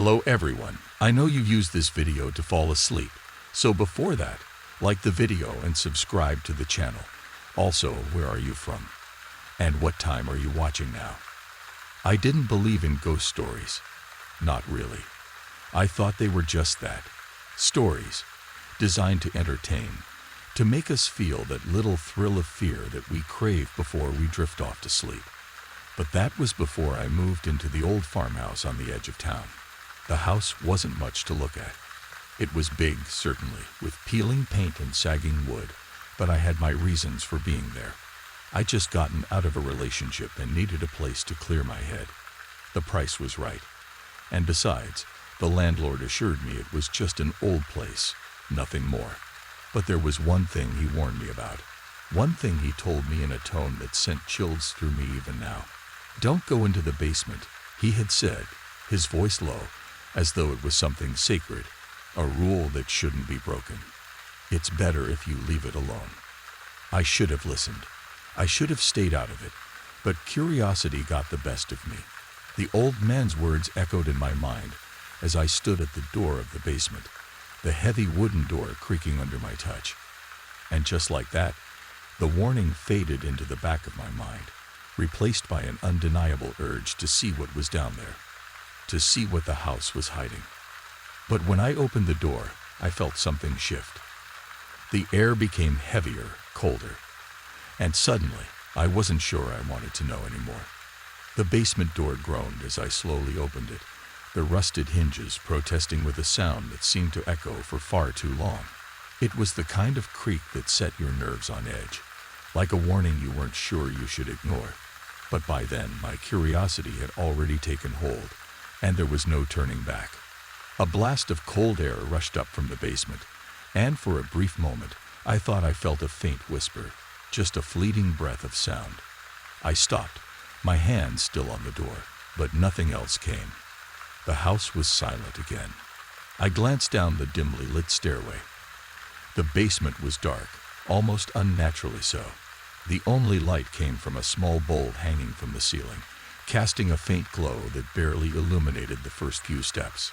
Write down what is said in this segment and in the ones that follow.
Hello everyone. I know you use this video to fall asleep, so before that, like the video and subscribe to the channel. Also, where are you from? And what time are you watching now? I didn't believe in ghost stories. Not really. I thought they were just that. Stories, designed to entertain, to make us feel that little thrill of fear that we crave before we drift off to sleep. But that was before I moved into the old farmhouse on the edge of town. The house wasn't much to look at. It was big, certainly, with peeling paint and sagging wood, but I had my reasons for being there. I'd just gotten out of a relationship and needed a place to clear my head. The price was right. And besides, the landlord assured me it was just an old place, nothing more. But there was one thing he warned me about. One thing he told me in a tone that sent chills through me even now. "Don't go into the basement," he had said, his voice low, as though it was something sacred, a rule that shouldn't be broken. "It's better if you leave it alone." I should have listened. I should have stayed out of it, but curiosity got the best of me. The old man's words echoed in my mind as I stood at the door of the basement, the heavy wooden door creaking under my touch. And just like that, the warning faded into the back of my mind, replaced by an undeniable urge to see what was down there, to see what the house was hiding. But when I opened the door, I felt something shift. The air became heavier, colder, and suddenly, I wasn't sure I wanted to know anymore. The basement door groaned as I slowly opened it, the rusted hinges protesting with a sound that seemed to echo for far too long. It was the kind of creak that set your nerves on edge, like a warning you weren't sure you should ignore. But by then, my curiosity had already taken hold, and there was no turning back. A blast of cold air rushed up from the basement, and for a brief moment, I thought I felt a faint whisper, just a fleeting breath of sound. I stopped, my hand still on the door, but nothing else came. The house was silent again. I glanced down the dimly lit stairway. The basement was dark, almost unnaturally so. The only light came from a small bulb hanging from the ceiling, casting a faint glow that barely illuminated the first few steps.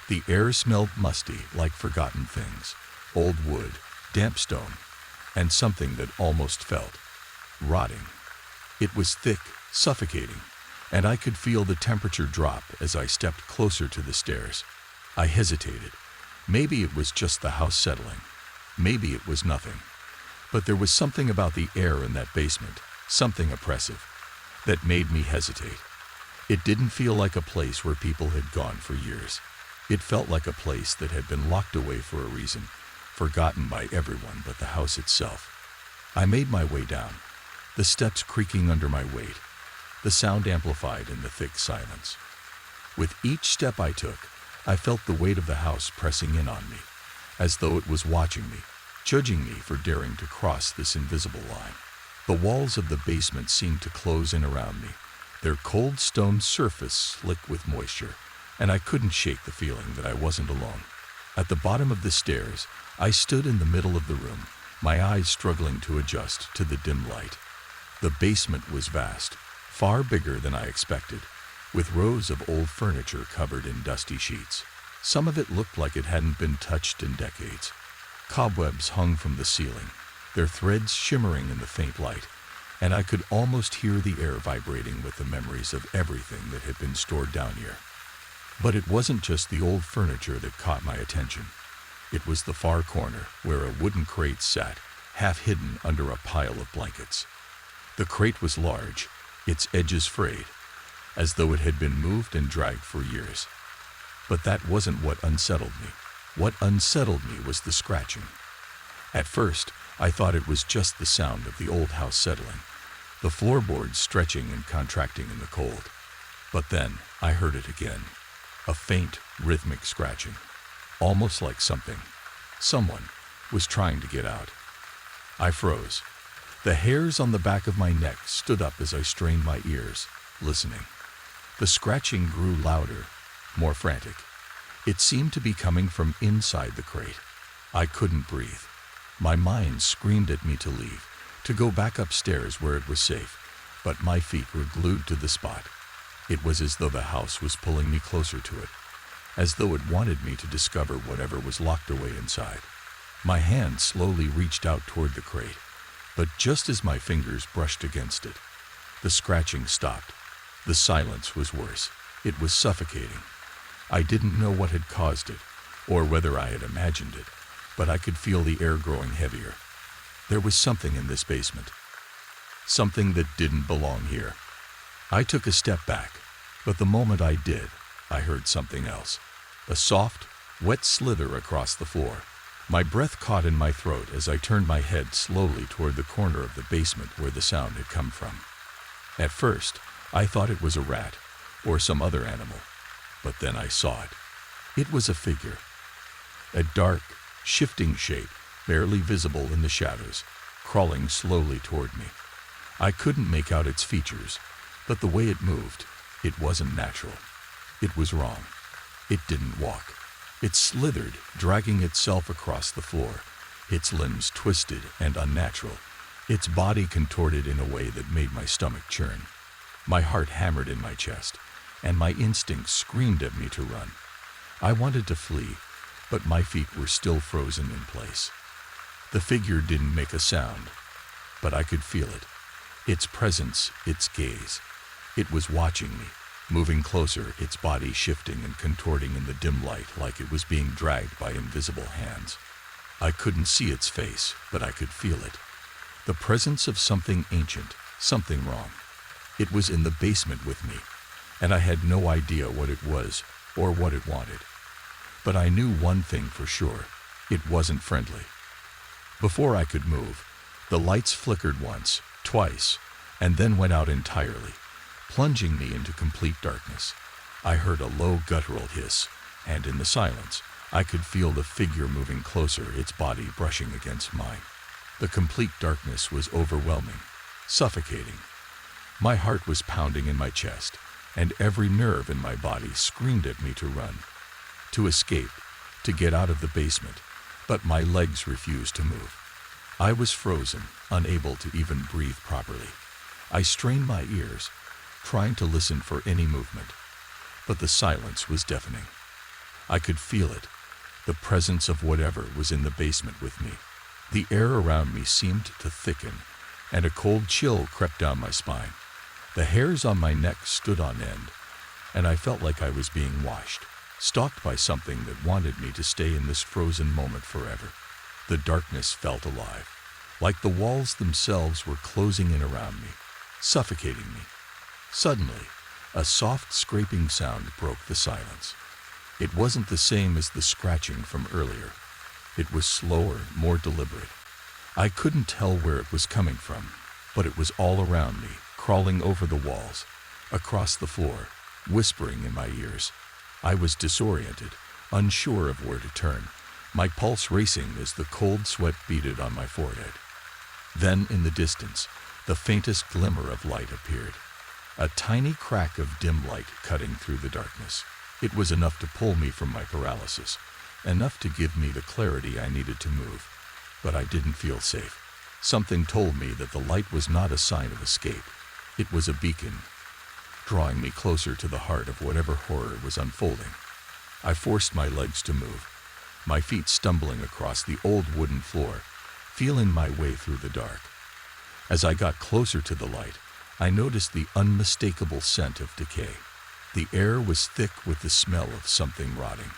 The air smelled musty, like forgotten things, old wood, damp stone, and something that almost felt rotting. It was thick, suffocating, and I could feel the temperature drop as I stepped closer to the stairs. I hesitated. Maybe it was just the house settling. Maybe it was nothing. But there was something about the air in that basement, something oppressive, that made me hesitate. It didn't feel like a place where people had gone for years. It felt like a place that had been locked away for a reason, forgotten by everyone but the house itself. I made my way down, the steps creaking under my weight, the sound amplified in the thick silence. With each step I took, I felt the weight of the house pressing in on me, as though it was watching me, judging me for daring to cross this invisible line. The walls of the basement seemed to close in around me, their cold stone surface slick with moisture, and I couldn't shake the feeling that I wasn't alone. At the bottom of the stairs, I stood in the middle of the room, my eyes struggling to adjust to the dim light. The basement was vast, far bigger than I expected, with rows of old furniture covered in dusty sheets. Some of it looked like it hadn't been touched in decades. Cobwebs hung from the ceiling, their threads shimmering in the faint light, and I could almost hear the air vibrating with the memories of everything that had been stored down here. But it wasn't just the old furniture that caught my attention. It was the far corner where a wooden crate sat, half hidden under a pile of blankets. The crate was large, its edges frayed, as though it had been moved and dragged for years. But that wasn't what unsettled me. What unsettled me was the scratching. At first, I thought it was just the sound of the old house settling, the floorboards stretching and contracting in the cold. But then, I heard it again. A faint, rhythmic scratching, almost like someone was trying to get out. I froze. The hairs on the back of my neck stood up as I strained my ears, listening. The scratching grew louder, more frantic. It seemed to be coming from inside the crate. I couldn't breathe. My mind screamed at me to leave, to go back upstairs where it was safe, but my feet were glued to the spot. It was as though the house was pulling me closer to it, as though it wanted me to discover whatever was locked away inside. My hand slowly reached out toward the crate, but just as my fingers brushed against it, the scratching stopped. The silence was worse. It was suffocating. I didn't know what had caused it, or whether I had imagined it, but I could feel the air growing heavier. There was something in this basement. Something that didn't belong here. I took a step back, but the moment I did, I heard something else. A soft, wet slither across the floor. My breath caught in my throat as I turned my head slowly toward the corner of the basement where the sound had come from. At first, I thought it was a rat or some other animal, but then I saw it. It was a figure. A dark, shifting shape, barely visible in the shadows, crawling slowly toward me. I couldn't make out its features, but the way it moved, it wasn't natural. It was wrong. It didn't walk. It slithered, dragging itself across the floor, its limbs twisted and unnatural, its body contorted in a way that made my stomach churn. My heart hammered in my chest, and my instincts screamed at me to run. I wanted to flee, but my feet were still frozen in place. The figure didn't make a sound, but I could feel it. Its presence, its gaze. It was watching me, moving closer, its body shifting and contorting in the dim light like it was being dragged by invisible hands. I couldn't see its face, but I could feel it. The presence of something ancient, something wrong. It was in the basement with me, and I had no idea what it was or what it wanted. But I knew one thing for sure. It wasn't friendly. Before I could move, the lights flickered once, twice, and then went out entirely, plunging me into complete darkness. I heard a low guttural hiss, and in the silence, I could feel the figure moving closer, its body brushing against mine. The complete darkness was overwhelming, suffocating. My heart was pounding in my chest, and every nerve in my body screamed at me to run, to escape, to get out of the basement, but my legs refused to move. I was frozen, unable to even breathe properly. I strained my ears, trying to listen for any movement, but the silence was deafening. I could feel it, the presence of whatever was in the basement with me. The air around me seemed to thicken, and a cold chill crept down my spine. The hairs on my neck stood on end, and I felt like I was being washed, stalked by something that wanted me to stay in this frozen moment forever. The darkness felt alive, like the walls themselves were closing in around me, suffocating me. Suddenly, a soft scraping sound broke the silence. It wasn't the same as the scratching from earlier. It was slower, more deliberate. I couldn't tell where it was coming from, but it was all around me, crawling over the walls, across the floor, whispering in my ears. I was disoriented, unsure of where to turn, my pulse racing as the cold sweat beaded on my forehead. Then, in the distance, the faintest glimmer of light appeared. A tiny crack of dim light cutting through the darkness. It was enough to pull me from my paralysis, enough to give me the clarity I needed to move. But I didn't feel safe. Something told me that the light was not a sign of escape. It was a beacon, drawing me closer to the heart of whatever horror was unfolding. I forced my legs to move, my feet stumbling across the old wooden floor, feeling my way through the dark. As I got closer to the light, I noticed the unmistakable scent of decay. The air was thick with the smell of something rotting,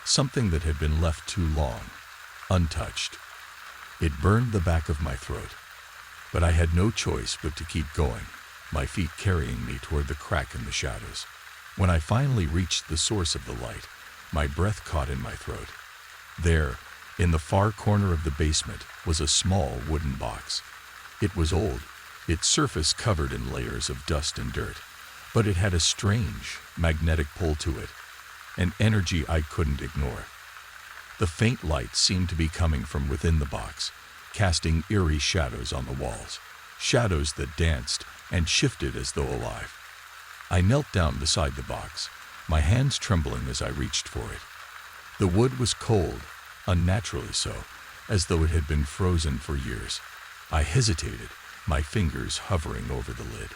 something that had been left too long, untouched. It burned the back of my throat, but I had no choice but to keep going, my feet carrying me toward the crack in the shadows. When I finally reached the source of the light, my breath caught in my throat. There, in the far corner of the basement, was a small wooden box. It was old, its surface covered in layers of dust and dirt, but it had a strange, magnetic pull to it, an energy I couldn't ignore. The faint light seemed to be coming from within the box, casting eerie shadows on the walls, shadows that danced and shifted as though alive. I knelt down beside the box, my hands trembling as I reached for it. The wood was cold, unnaturally so, as though it had been frozen for years. I hesitated, my fingers hovering over the lid.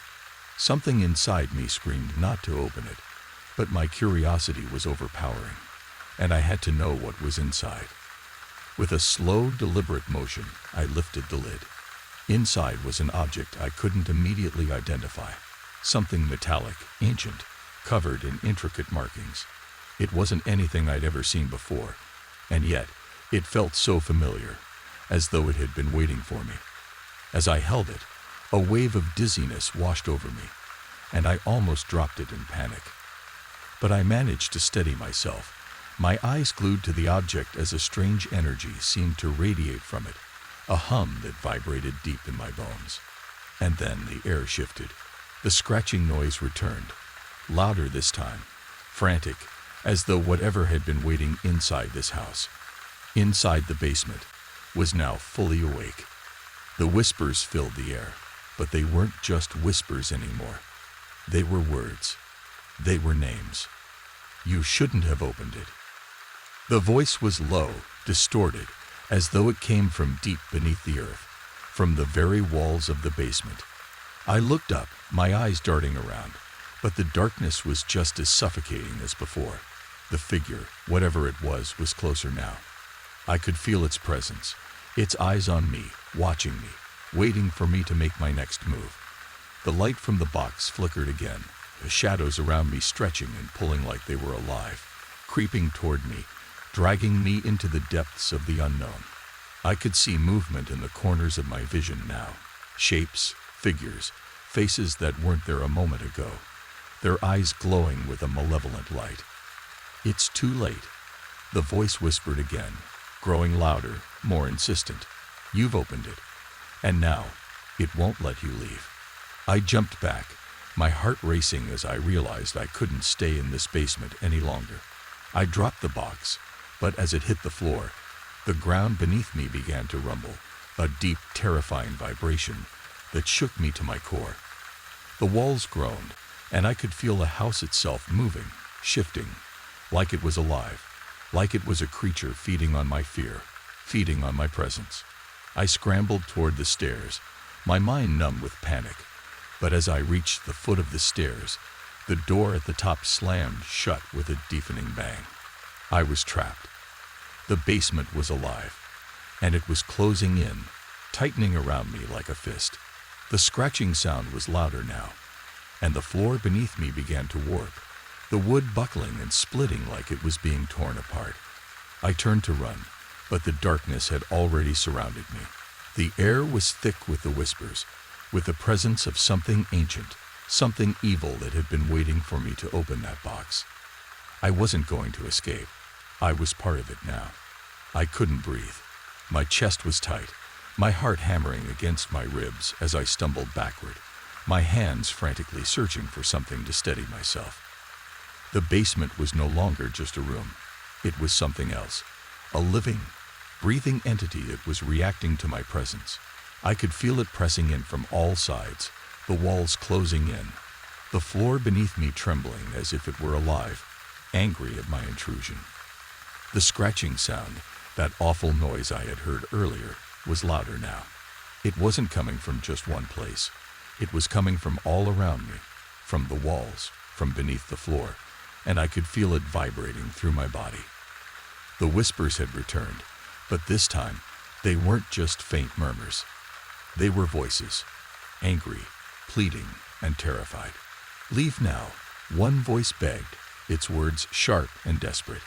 Something inside me screamed not to open it, but my curiosity was overpowering. and I had to know what was inside. With a slow, deliberate motion, I lifted the lid. Inside was an object I couldn't immediately identify. Something metallic, ancient, covered in intricate markings. It wasn't anything I'd ever seen before, and yet it felt so familiar, as though it had been waiting for me. As I held it, a wave of dizziness washed over me, and I almost dropped it in panic. But I managed to steady myself, my eyes glued to the object as a strange energy seemed to radiate from it, a hum that vibrated deep in my bones. And then the air shifted. The scratching noise returned, louder this time, frantic, as though whatever had been waiting inside this house, inside the basement, was now fully awake. The whispers filled the air, but they weren't just whispers anymore. They were words. They were names. You shouldn't have opened it. The voice was low, distorted, as though it came from deep beneath the earth, from the very walls of the basement. I looked up, my eyes darting around, but the darkness was just as suffocating as before. The figure, whatever it was closer now. I could feel its presence, its eyes on me, watching me, waiting for me to make my next move. The light from the box flickered again, the shadows around me stretching and pulling like they were alive, creeping toward me, dragging me into the depths of the unknown. I could see movement in the corners of my vision now. Shapes, figures, faces that weren't there a moment ago, their eyes glowing with a malevolent light. It's too late, the voice whispered again, growing louder, more insistent. You've opened it, and now it won't let you leave. I jumped back, my heart racing as I realized I couldn't stay in this basement any longer. I dropped the box, but as it hit the floor, the ground beneath me began to rumble, a deep, terrifying vibration that shook me to my core. The walls groaned, and I could feel the house itself moving, shifting, like it was alive, like it was a creature feeding on my fear, feeding on my presence. I scrambled toward the stairs, my mind numb with panic, but as I reached the foot of the stairs, the door at the top slammed shut with a deafening bang. I was trapped. The basement was alive, and it was closing in, tightening around me like a fist. The scratching sound was louder now, and the floor beneath me began to warp, the wood buckling and splitting like it was being torn apart. I turned to run, but the darkness had already surrounded me. The air was thick with the whispers, with the presence of something ancient, something evil that had been waiting for me to open that box. I wasn't going to escape. I was part of it now. I couldn't breathe. My chest was tight, my heart hammering against my ribs as I stumbled backward, my hands frantically searching for something to steady myself. The basement was no longer just a room. It was something else, a living, breathing entity that was reacting to my presence. I could feel it pressing in from all sides, the walls closing in, the floor beneath me trembling as if it were alive, angry at my intrusion. The scratching sound, that awful noise I had heard earlier, was louder now. It wasn't coming from just one place. It was coming from all around me, from the walls, from beneath the floor, and I could feel it vibrating through my body. The whispers had returned, but this time, they weren't just faint murmurs. They were voices, angry, pleading, and terrified. Leave now, one voice begged, its words sharp and desperate.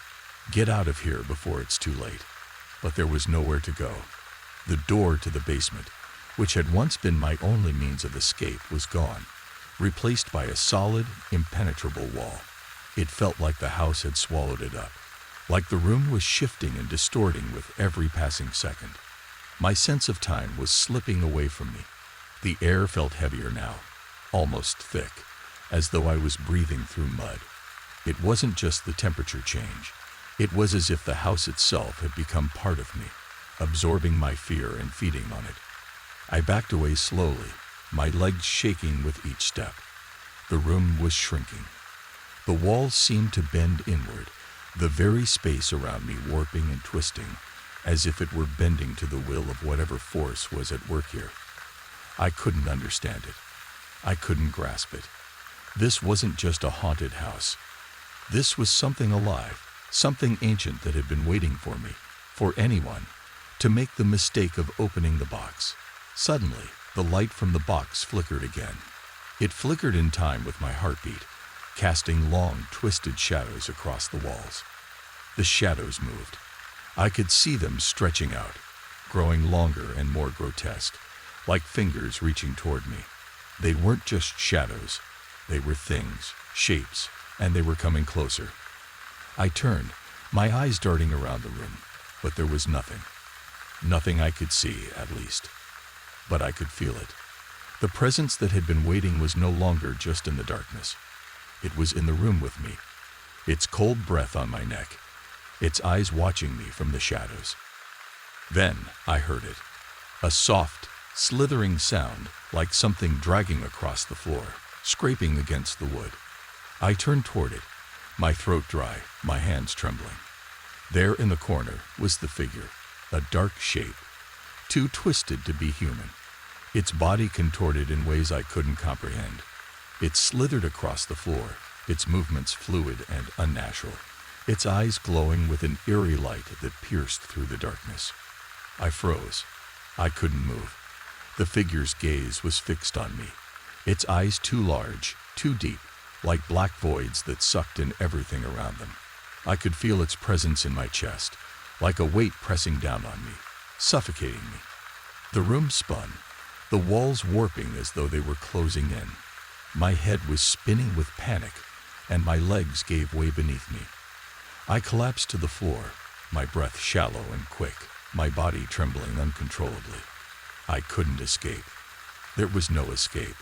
Get out of here before it's too late. But there was nowhere to go. The door to the basement, which had once been my only means of escape, was gone, replaced by a solid, impenetrable wall. It felt like the house had swallowed it up, like the room was shifting and distorting with every passing second. My sense of time was slipping away from me. The air felt heavier now, almost thick, as though I was breathing through mud. It wasn't just the temperature change. It was as if the house itself had become part of me, absorbing my fear and feeding on it. I backed away slowly, my legs shaking with each step. The room was shrinking. The walls seemed to bend inward, the very space around me warping and twisting, as if it were bending to the will of whatever force was at work here. I couldn't understand it. I couldn't grasp it. This wasn't just a haunted house. This was something alive, something ancient that had been waiting for me, for anyone, to make the mistake of opening the box. Suddenly, the light from the box flickered again. It flickered in time with my heartbeat, casting long, twisted shadows across the walls. The shadows moved. I could see them stretching out, growing longer and more grotesque, like fingers reaching toward me. They weren't just shadows. They were things, shapes, and they were coming closer. I turned, my eyes darting around the room, but there was nothing. Nothing I could see, at least. But I could feel it. The presence that had been waiting was no longer just in the darkness. It was in the room with me, its cold breath on my neck, its eyes watching me from the shadows. Then I heard it. A soft, slithering sound, like something dragging across the floor, scraping against the wood. I turned toward it, my throat dry, my hands trembling. There in the corner was the figure, a dark shape, too twisted to be human. Its body contorted in ways I couldn't comprehend. It slithered across the floor, its movements fluid and unnatural, its eyes glowing with an eerie light that pierced through the darkness. I froze. I couldn't move. The figure's gaze was fixed on me, its eyes too large, too deep, like black voids that sucked in everything around them. I could feel its presence in my chest, like a weight pressing down on me, suffocating me. The room spun, the walls warping as though they were closing in. My head was spinning with panic, and my legs gave way beneath me. I collapsed to the floor, my breath shallow and quick, my body trembling uncontrollably. I couldn't escape. There was no escape.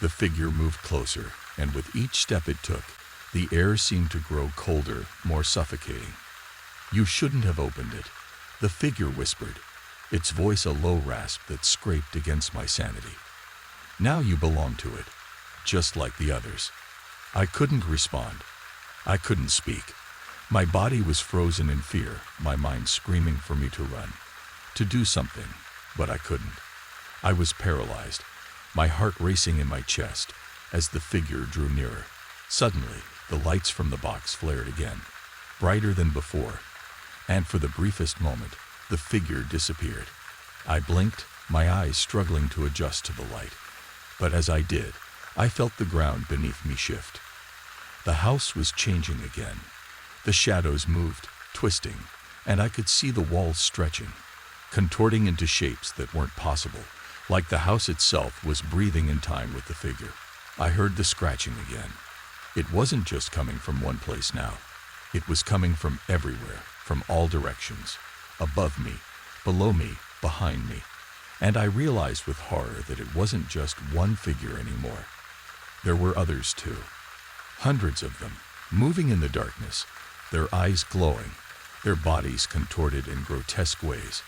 The figure moved closer, and with each step it took, the air seemed to grow colder, more suffocating. "You shouldn't have opened it," the figure whispered, its voice a low rasp that scraped against my sanity. "Now you belong to it, just like the others." I couldn't respond. I couldn't speak. My body was frozen in fear, my mind screaming for me to run, to do something, but I couldn't. I was paralyzed, my heart racing in my chest as the figure drew nearer. Suddenly, the lights from the box flared again, brighter than before, and for the briefest moment, the figure disappeared. I blinked, my eyes struggling to adjust to the light, but as I did, I felt the ground beneath me shift. The house was changing again. The shadows moved, twisting, and I could see the walls stretching, contorting into shapes that weren't possible, like the house itself was breathing in time with the figure. I heard the scratching again. It wasn't just coming from one place now. It was coming from everywhere, from all directions, above me, below me, behind me, and I realized with horror that it wasn't just one figure anymore. There were others too. Hundreds of them, moving in the darkness, their eyes glowing, their bodies contorted in grotesque ways,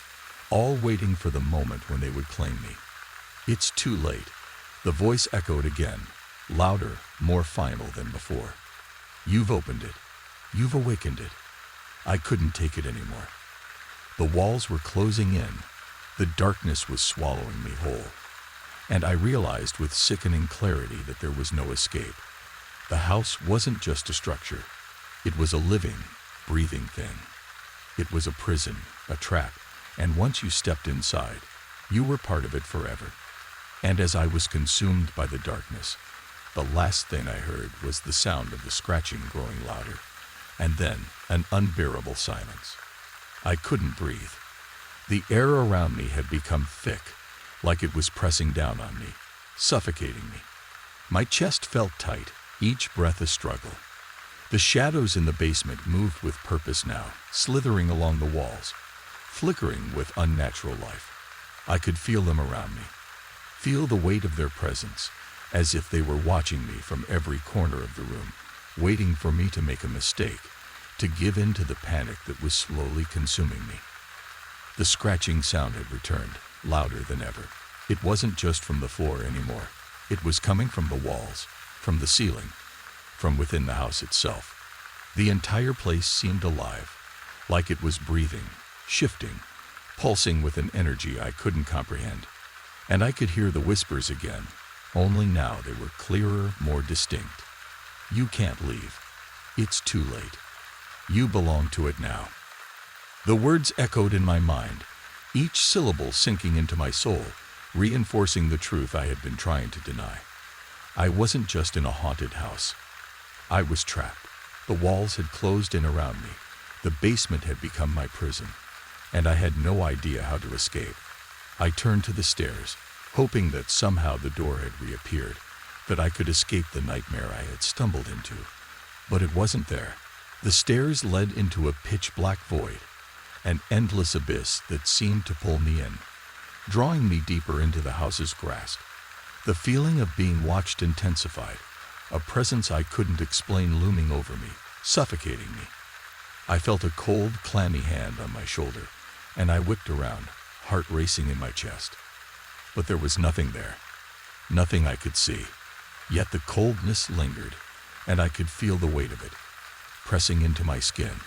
all waiting for the moment when they would claim me. "It's too late," the voice echoed again, louder, more final than before. "You've opened it. You've awakened it." I couldn't take it anymore. The walls were closing in, the darkness was swallowing me whole, and I realized with sickening clarity that there was no escape. The house wasn't just a structure. It was a living, breathing thing. It was a prison, a trap, and once you stepped inside, you were part of it forever. And as I was consumed by the darkness, the last thing I heard was the sound of the scratching growing louder, and then an unbearable silence. I couldn't breathe. The air around me had become thick, like it was pressing down on me, suffocating me. My chest felt tight, each breath a struggle. The shadows in the basement moved with purpose now, slithering along the walls, flickering with unnatural life. I could feel them around me, feel the weight of their presence, as if they were watching me from every corner of the room, waiting for me to make a mistake, to give in to the panic that was slowly consuming me. The scratching sound had returned, louder than ever. It wasn't just from the floor anymore. It was coming from the walls, from the ceiling, from within the house itself. The entire place seemed alive, like it was breathing, shifting, pulsing with an energy I couldn't comprehend. And I could hear the whispers again, only now they were clearer, more distinct. "You can't leave. It's too late." You belong to it now. The words echoed in my mind, each syllable sinking into my soul, reinforcing the truth I had been trying to deny. I wasn't just in a haunted house. I was trapped. The walls had closed in around me. The basement had become my prison, and I had no idea how to escape. I turned to the stairs, hoping that somehow the door had reappeared, that I could escape the nightmare I had stumbled into. But it wasn't there. The stairs led into a pitch-black void, an endless abyss that seemed to pull me in, drawing me deeper into the house's grasp. The feeling of being watched intensified, a presence I couldn't explain looming over me, suffocating me. I felt a cold, clammy hand on my shoulder, and I whipped around, heart racing in my chest. But there was nothing there, nothing I could see. Yet the coldness lingered, and I could feel the weight of it, pressing into my skin.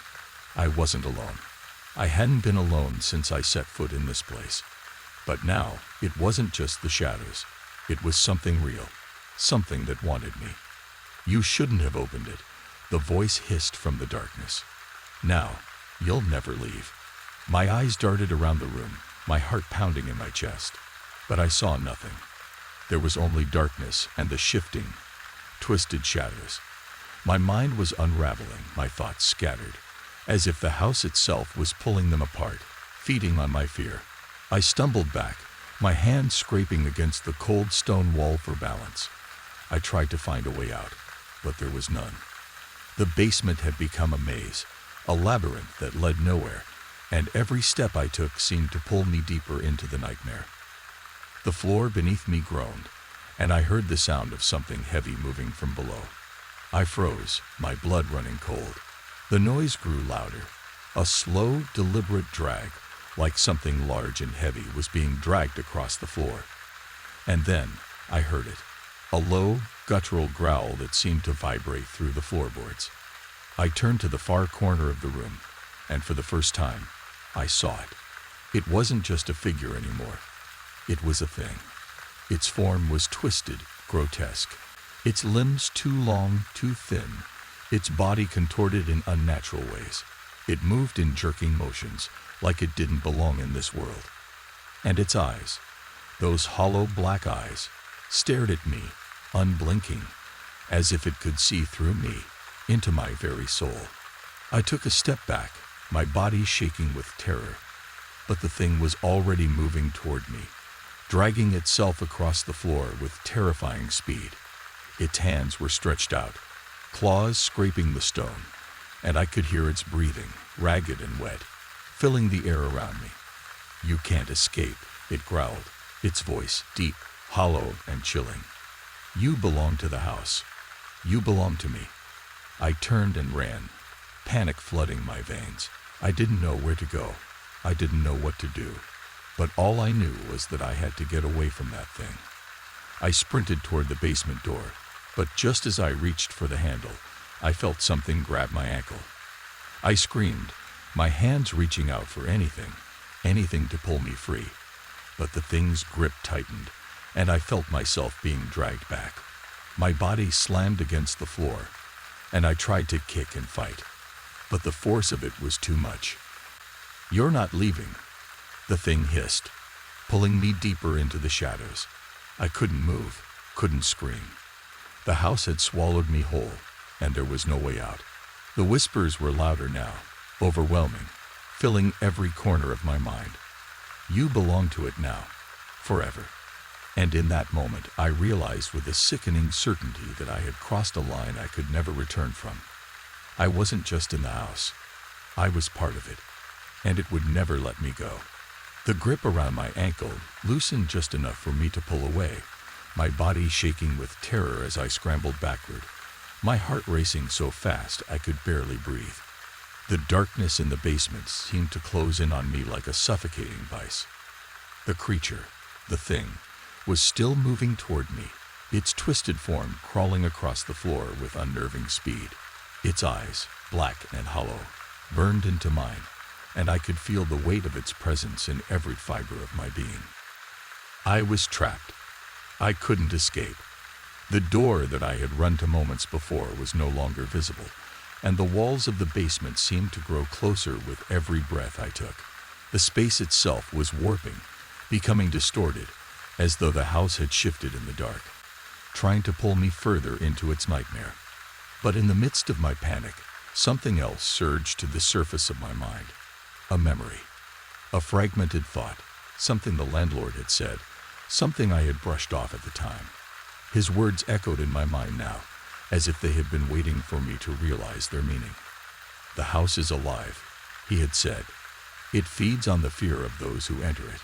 I wasn't alone. I hadn't been alone since I set foot in this place. But now, it wasn't just the shadows. It was something real, something that wanted me. You shouldn't have opened it, the voice hissed from the darkness. Now, you'll never leave. My eyes darted around the room, my heart pounding in my chest. But I saw nothing. There was only darkness and the shifting, twisted shadows. My mind was unraveling, my thoughts scattered, as if the house itself was pulling them apart, feeding on my fear. I stumbled back, my hand scraping against the cold stone wall for balance. I tried to find a way out, but there was none. The basement had become a maze, a labyrinth that led nowhere, and every step I took seemed to pull me deeper into the nightmare. The floor beneath me groaned, and I heard the sound of something heavy moving from below. I froze, my blood running cold. The noise grew louder, a slow, deliberate drag, like something large and heavy was being dragged across the floor. And then I heard it, a low, guttural growl that seemed to vibrate through the floorboards. I turned to the far corner of the room, and for the first time, I saw it. It wasn't just a figure anymore. It was a thing. Its form was twisted, grotesque. Its limbs too long, too thin. Its body contorted in unnatural ways. It moved in jerking motions, like it didn't belong in this world. And its eyes, those hollow black eyes, stared at me, unblinking, as if it could see through me, into my very soul. I took a step back, my body shaking with terror. But the thing was already moving toward me, dragging itself across the floor with terrifying speed. Its hands were stretched out, claws scraping the stone, and I could hear its breathing, ragged and wet, filling the air around me. "You can't escape," it growled, its voice deep, hollow, and chilling. "You belong to the house. You belong to me." I turned and ran, panic flooding my veins. I didn't know where to go. I didn't know what to do. But all I knew was that I had to get away from that thing. I sprinted toward the basement door, but just as I reached for the handle, I felt something grab my ankle. I screamed, my hands reaching out for anything to pull me free. But the thing's grip tightened, and I felt myself being dragged back. My body slammed against the floor, and I tried to kick and fight, but the force of it was too much. "You're not leaving," the thing hissed, pulling me deeper into the shadows. I couldn't move, couldn't scream. The house had swallowed me whole, and there was no way out. The whispers were louder now, overwhelming, filling every corner of my mind. "You belong to it now, forever." And in that moment, I realized with a sickening certainty that I had crossed a line I could never return from. I wasn't just in the house. I was part of it, and it would never let me go. The grip around my ankle loosened just enough for me to pull away, my body shaking with terror as I scrambled backward, my heart racing so fast I could barely breathe. The darkness in the basement seemed to close in on me like a suffocating vice. The creature, the thing, was still moving toward me, its twisted form crawling across the floor with unnerving speed. Its eyes, black and hollow, burned into mine, and I could feel the weight of its presence in every fiber of my being. I was trapped. I couldn't escape. The door that I had run to moments before was no longer visible, and the walls of the basement seemed to grow closer with every breath I took. The space itself was warping, becoming distorted, as though the house had shifted in the dark, trying to pull me further into its nightmare. But in the midst of my panic, something else surged to the surface of my mind. A memory. A fragmented thought. Something the landlord had said. Something I had brushed off at the time. His words echoed in my mind now, as if they had been waiting for me to realize their meaning. The house is alive, he had said. It feeds on the fear of those who enter it.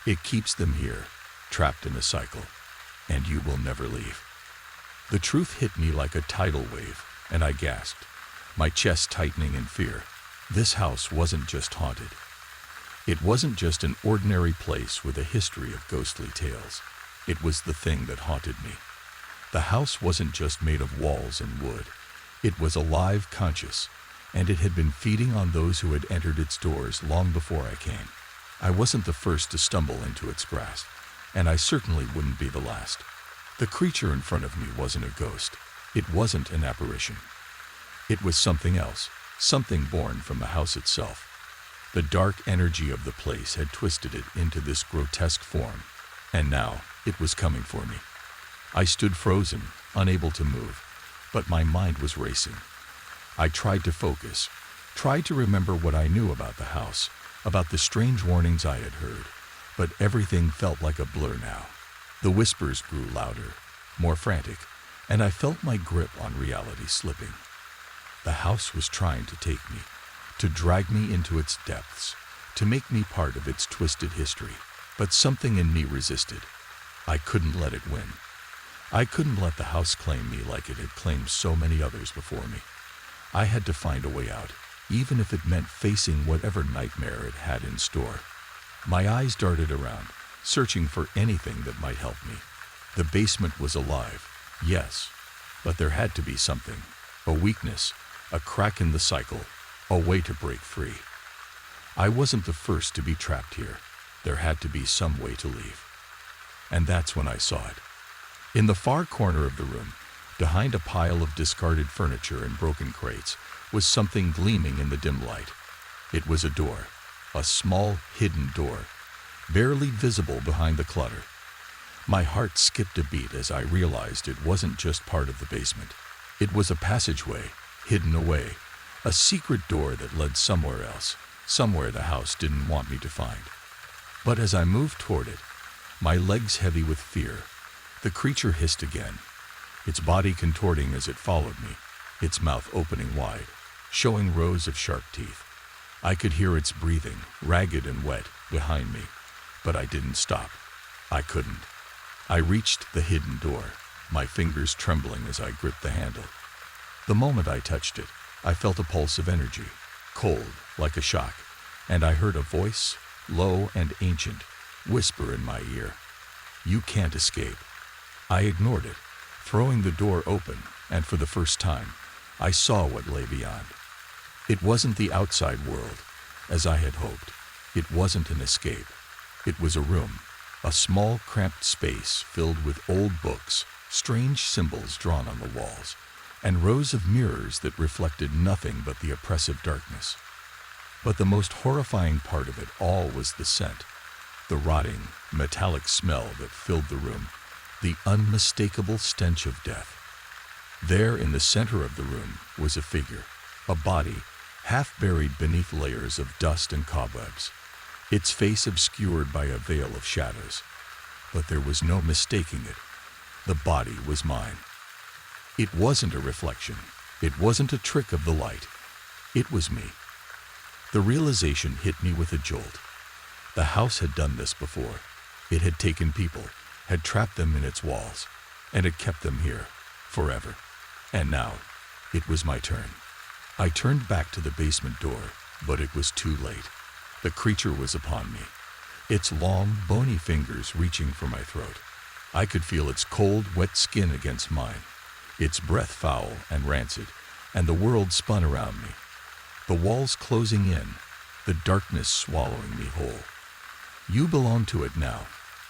It keeps them here, trapped in a cycle, and you will never leave. The truth hit me like a tidal wave, and I gasped, my chest tightening in fear. This house wasn't just haunted. It wasn't just an ordinary place with a history of ghostly tales. It was the thing that haunted me. The house wasn't just made of walls and wood. It was alive, conscious, and it had been feeding on those who had entered its doors long before I came. I wasn't the first to stumble into its grasp, and I certainly wouldn't be the last. The creature in front of me wasn't a ghost. It wasn't an apparition. It was something else, something born from the house itself. The dark energy of the place had twisted it into this grotesque form, and now it was coming for me. I stood frozen, unable to move, but my mind was racing. I tried to focus, tried to remember what I knew about the house, about the strange warnings I had heard, but everything felt like a blur now. The whispers grew louder, more frantic, and I felt my grip on reality slipping. The house was trying to take me, to drag me into its depths, to make me part of its twisted history, but something in me resisted. I couldn't let it win. I couldn't let the house claim me like it had claimed so many others before me. I had to find a way out, even if it meant facing whatever nightmare it had in store. My eyes darted around, searching for anything that might help me. The basement was alive, yes, but there had to be something, a weakness, a crack in the cycle, a way to break free. I wasn't the first to be trapped here. There had to be some way to leave. And that's when I saw it. In the far corner of the room, behind a pile of discarded furniture and broken crates, was something gleaming in the dim light. It was a door, a small, hidden door, barely visible behind the clutter. My heart skipped a beat as I realized it wasn't just part of the basement. It was a passageway, hidden away, a secret door that led somewhere else, somewhere the house didn't want me to find. But as I moved toward it, my legs heavy with fear, the creature hissed again, its body contorting as it followed me, its mouth opening wide, showing rows of sharp teeth. I could hear its breathing, ragged and wet, behind me, but I didn't stop. I couldn't. I reached the hidden door, my fingers trembling as I gripped the handle. The moment I touched it, I felt a pulse of energy, cold, like a shock, and I heard a voice, low and ancient, whisper in my ear, "You can't escape." I ignored it, throwing the door open, and for the first time, I saw what lay beyond. It wasn't the outside world, as I had hoped. It wasn't an escape. It was a room, a small, cramped space filled with old books, strange symbols drawn on the walls, and rows of mirrors that reflected nothing but the oppressive darkness. But the most horrifying part of it all was the scent, the rotting, metallic smell that filled the room, the unmistakable stench of death. There in the center of the room was a figure, a body, half buried beneath layers of dust and cobwebs, its face obscured by a veil of shadows. But there was no mistaking it. The body was mine. It wasn't a reflection. It wasn't a trick of the light. It was me. The realization hit me with a jolt. The house had done this before. It had taken people, had trapped them in its walls, and had kept them here, forever. And now, it was my turn. I turned back to the basement door, but it was too late. The creature was upon me, its long, bony fingers reaching for my throat. I could feel its cold, wet skin against mine, its breath foul and rancid, and the world spun around me. The walls closing in, the darkness swallowing me whole. "You belong to it now,"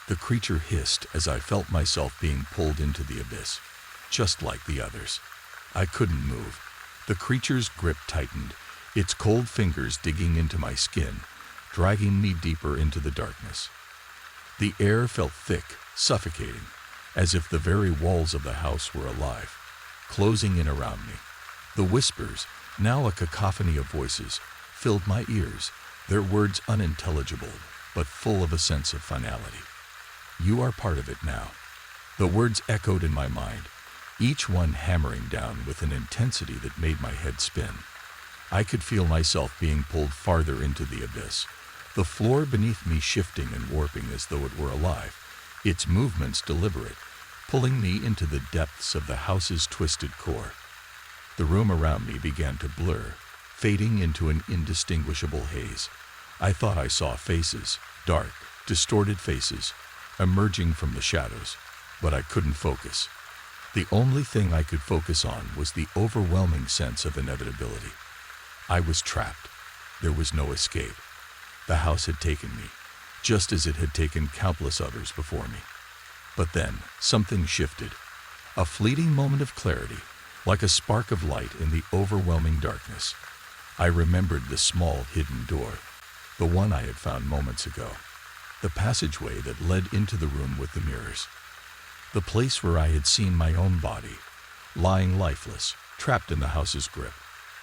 the creature hissed as I felt myself being pulled into the abyss, just like the others. I couldn't move. The creature's grip tightened, its cold fingers digging into my skin, dragging me deeper into the darkness. The air felt thick, suffocating, as if the very walls of the house were alive, closing in around me. The whispers, now a cacophony of voices, filled my ears, their words unintelligible, but full of a sense of finality. "You are part of it now." The words echoed in my mind, each one hammering down with an intensity that made my head spin. I could feel myself being pulled farther into the abyss, the floor beneath me shifting and warping as though it were alive, its movements deliberate, pulling me into the depths of the house's twisted core. The room around me began to blur, fading into an indistinguishable haze. I thought I saw faces, dark, distorted faces, emerging from the shadows, but I couldn't focus. The only thing I could focus on was the overwhelming sense of inevitability. I was trapped. There was no escape. The house had taken me, just as it had taken countless others before me. But then, something shifted. A fleeting moment of clarity, like a spark of light in the overwhelming darkness. I remembered the small hidden door, the one I had found moments ago. The passageway that led into the room with the mirrors. The place where I had seen my own body, lying lifeless, trapped in the house's grip.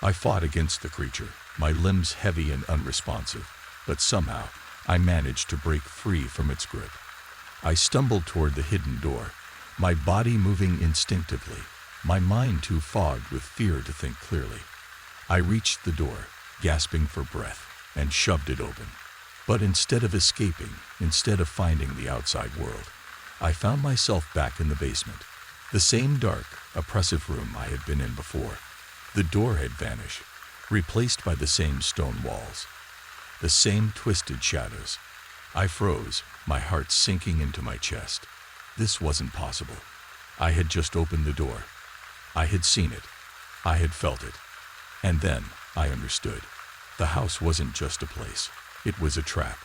I fought against the creature, my limbs heavy and unresponsive, but somehow I managed to break free from its grip. I stumbled toward the hidden door, my body moving instinctively, my mind too fogged with fear to think clearly. I reached the door, gasping for breath, and shoved it open. But instead of escaping, instead of finding the outside world, I found myself back in the basement, the same dark, oppressive room I had been in before. The door had vanished, replaced by the same stone walls, the same twisted shadows. I froze, my heart sinking into my chest. This wasn't possible. I had just opened the door. I had seen it. I had felt it. And then I understood. The house wasn't just a place. It was a trap.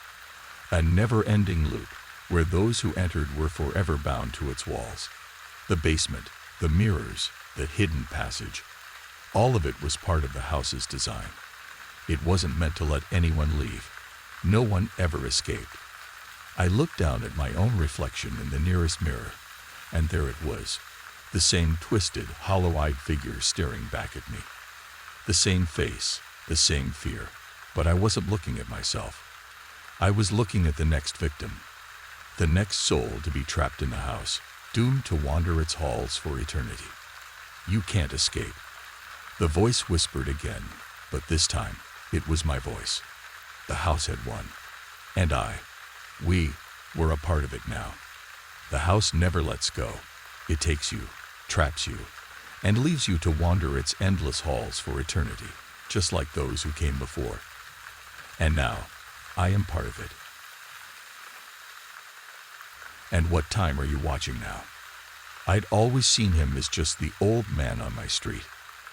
A never-ending loop where those who entered were forever bound to its walls. The basement, the mirrors, the hidden passage. All of it was part of the house's design. It wasn't meant to let anyone leave. No one ever escaped. I looked down at my own reflection in the nearest mirror, and there it was, the same twisted, hollow-eyed figure staring back at me. The same face, the same fear. But I wasn't looking at myself. I was looking at the next victim, the next soul to be trapped in the house, doomed to wander its halls for eternity. "You can't escape." The voice whispered again, but this time it was my voice. The house had won, and we were a part of it now. The house never lets go. It takes you, traps you, and leaves you to wander its endless halls for eternity, just like those who came before. And now, I am part of it. And what time are you watching now? I'd always seen him as just the old man on my street.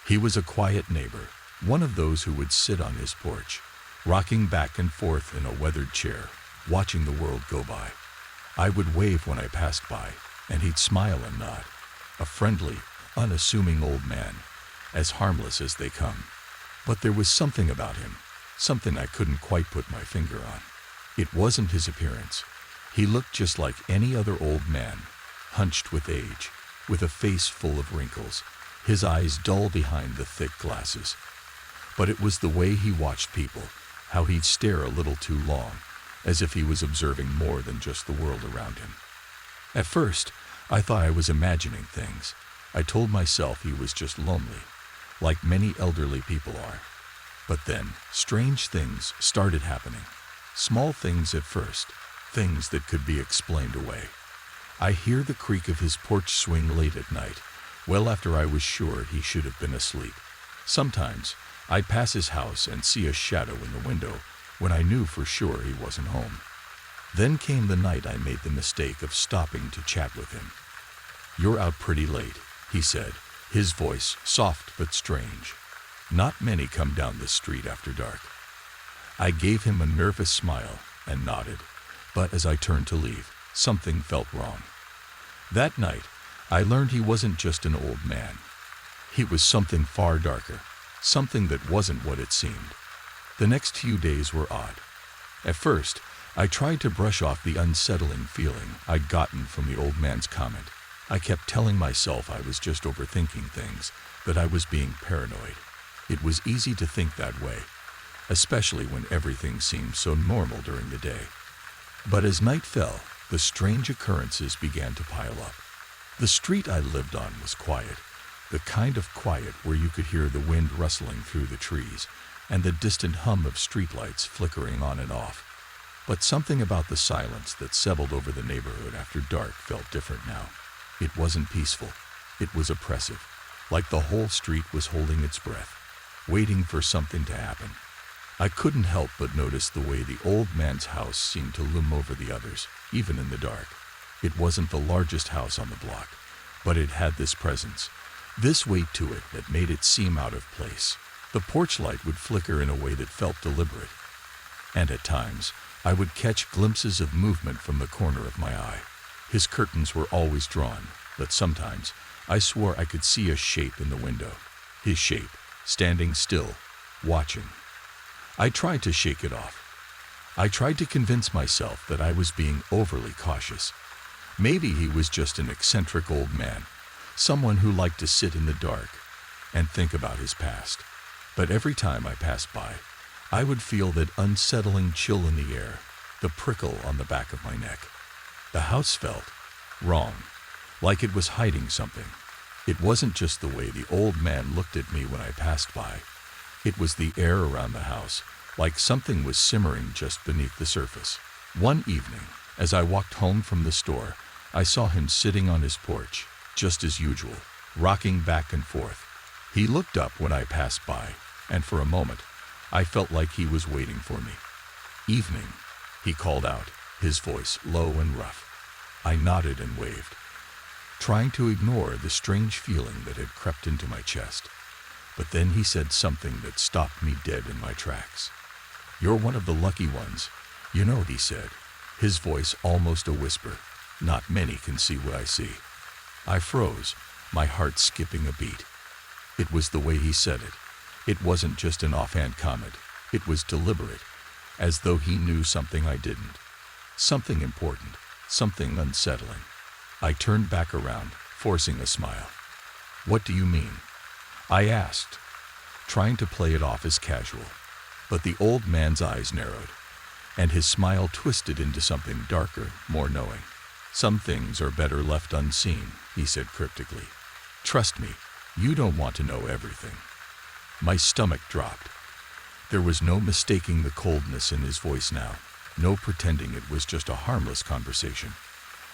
He was a quiet neighbor, one of those who would sit on his porch, rocking back and forth in a weathered chair, watching the world go by. I would wave when I passed by, and he'd smile and nod. A friendly, unassuming old man, as harmless as they come. But there was something about him, something I couldn't quite put my finger on. It wasn't his appearance. He looked just like any other old man, hunched with age, with a face full of wrinkles, his eyes dull behind the thick glasses. But it was the way he watched people, how he'd stare a little too long, as if he was observing more than just the world around him. At first, I thought I was imagining things. I told myself he was just lonely, like many elderly people are. But then, strange things started happening. Small things at first, things that could be explained away. I hear the creak of his porch swing late at night, well after I was sure he should have been asleep. Sometimes, I pass his house and see a shadow in the window when I knew for sure he wasn't home. Then came the night I made the mistake of stopping to chat with him. "You're out pretty late," he said, his voice soft but strange. Not many come down this street after dark. I gave him a nervous smile and nodded, but as I turned to leave, something felt wrong. That night, I learned he wasn't just an old man. He was something far darker, something that wasn't what it seemed. The next few days were odd. At first, I tried to brush off the unsettling feeling I'd gotten from the old man's comment. I kept telling myself I was just overthinking things, that I was being paranoid. It was easy to think that way, especially when everything seemed so normal during the day. But as night fell, the strange occurrences began to pile up. The street I lived on was quiet, the kind of quiet where you could hear the wind rustling through the trees and the distant hum of streetlights flickering on and off. But something about the silence that settled over the neighborhood after dark felt different now. It wasn't peaceful. It was oppressive, like the whole street was holding its breath, waiting for something to happen. I couldn't help but notice the way the old man's house seemed to loom over the others, even in the dark. It wasn't the largest house on the block, but it had this presence, this weight to it that made it seem out of place. The porch light would flicker in a way that felt deliberate, and at times, I would catch glimpses of movement from the corner of my eye. His curtains were always drawn, but sometimes I swore I could see a shape in the window. His shape, standing still, watching. I tried to shake it off. I tried to convince myself that I was being overly cautious. Maybe he was just an eccentric old man, someone who liked to sit in the dark and think about his past. But every time I passed by, I would feel that unsettling chill in the air, the prickle on the back of my neck. The house felt wrong, like it was hiding something. It wasn't just the way the old man looked at me when I passed by. It was the air around the house, like something was simmering just beneath the surface. One evening, as I walked home from the store, I saw him sitting on his porch, just as usual, rocking back and forth. He looked up when I passed by, and for a moment, I felt like he was waiting for me. "Evening," he called out, his voice low and rough. I nodded and waved, trying to ignore the strange feeling that had crept into my chest. But then he said something that stopped me dead in my tracks. "You're one of the lucky ones. You know," he said, his voice almost a whisper. "Not many can see what I see." I froze, my heart skipping a beat. It was the way he said it. It wasn't just an offhand comment. It was deliberate, as though he knew something I didn't. Something important, something unsettling. I turned back around, forcing a smile. "What do you mean?" I asked, trying to play it off as casual. But the old man's eyes narrowed, and his smile twisted into something darker, more knowing. "Some things are better left unseen," he said cryptically. "Trust me, you don't want to know everything." My stomach dropped. There was no mistaking the coldness in his voice now, no pretending it was just a harmless conversation.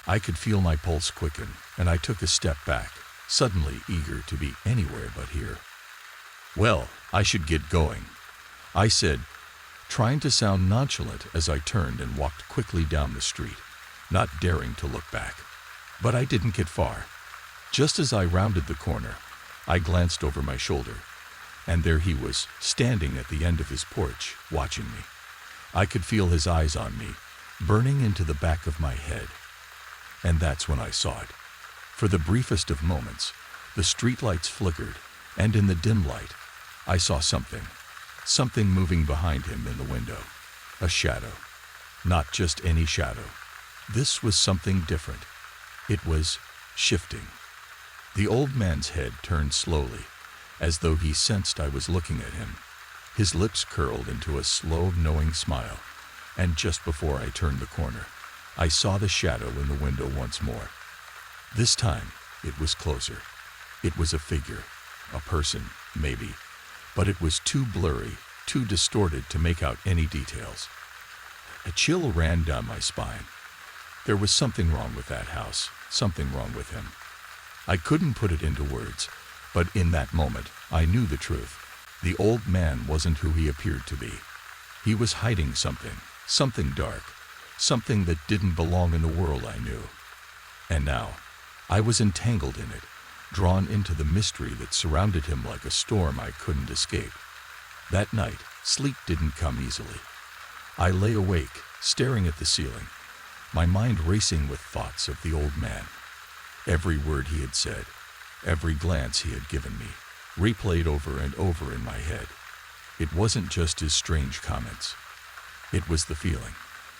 I could feel my pulse quicken, and I took a step back, suddenly eager to be anywhere but here. "Well, I should get going," I said, trying to sound nonchalant as I turned and walked quickly down the street, not daring to look back. But I didn't get far. Just as I rounded the corner, I glanced over my shoulder, and there he was, standing at the end of his porch, watching me. I could feel his eyes on me, burning into the back of my head. And that's when I saw it. For the briefest of moments, the streetlights flickered, and in the dim light, I saw something moving behind him in the window. A shadow. Not just any shadow. This was something different. It was shifting. The old man's head turned slowly, as though he sensed I was looking at him. His lips curled into a slow, knowing smile, and just before I turned the corner, I saw the shadow in the window once more. This time, it was closer. It was a figure, a person, maybe, but it was too blurry, too distorted to make out any details. A chill ran down my spine. There was something wrong with that house, something wrong with him. I couldn't put it into words, but in that moment, I knew the truth. The old man wasn't who he appeared to be. He was hiding something, something dark, something that didn't belong in the world I knew. And now, I was entangled in it, drawn into the mystery that surrounded him like a storm I couldn't escape. That night, sleep didn't come easily. I lay awake, staring at the ceiling, my mind racing with thoughts of the old man. Every word he had said, every glance he had given me, replayed over and over in my head. It wasn't just his strange comments. It was the feeling.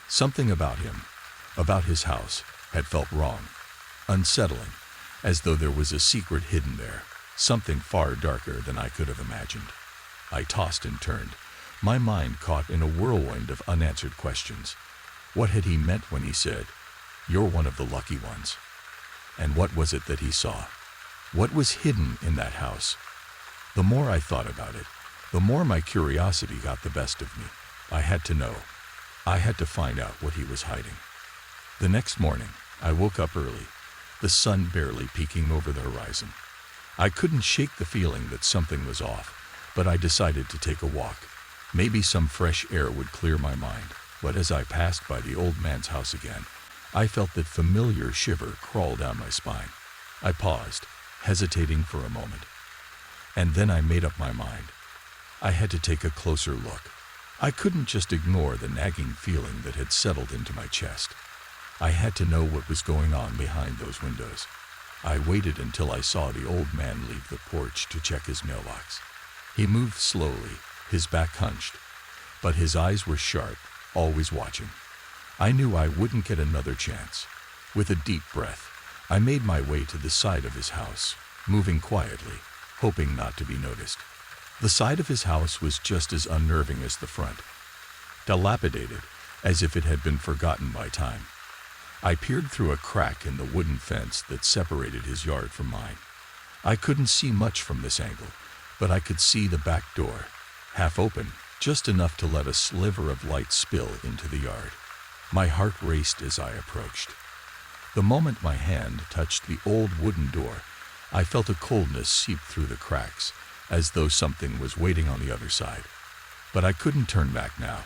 Something about him, about his house, had felt wrong, unsettling, as though there was a secret hidden there, something far darker than I could have imagined. I tossed and turned, my mind caught in a whirlwind of unanswered questions. What had he meant when he said, "You're one of the lucky ones"? And what was it that he saw? What was hidden in that house? The more I thought about it, the more my curiosity got the best of me. I had to know. I had to find out what he was hiding. The next morning, I woke up early, the sun barely peeking over the horizon. I couldn't shake the feeling that something was off, but I decided to take a walk. Maybe some fresh air would clear my mind. But as I passed by the old man's house again, I felt that familiar shiver crawl down my spine. I paused, hesitating for a moment. And then I made up my mind. I had to take a closer look. I couldn't just ignore the nagging feeling that had settled into my chest. I had to know what was going on behind those windows. I waited until I saw the old man leave the porch to check his mailbox. He moved slowly, his back hunched, but his eyes were sharp, always watching. I knew I wouldn't get another chance. With a deep breath, I made my way to the side of his house, moving quietly, hoping not to be noticed. The side of his house was just as unnerving as the front, dilapidated, as if it had been forgotten by time. I peered through a crack in the wooden fence that separated his yard from mine. I couldn't see much from this angle, but I could see the back door, half open, just enough to let a sliver of light spill into the yard. My heart raced as I approached. The moment my hand touched the old wooden door, I felt a coldness seep through the cracks, as though something was waiting on the other side. But I couldn't turn back now.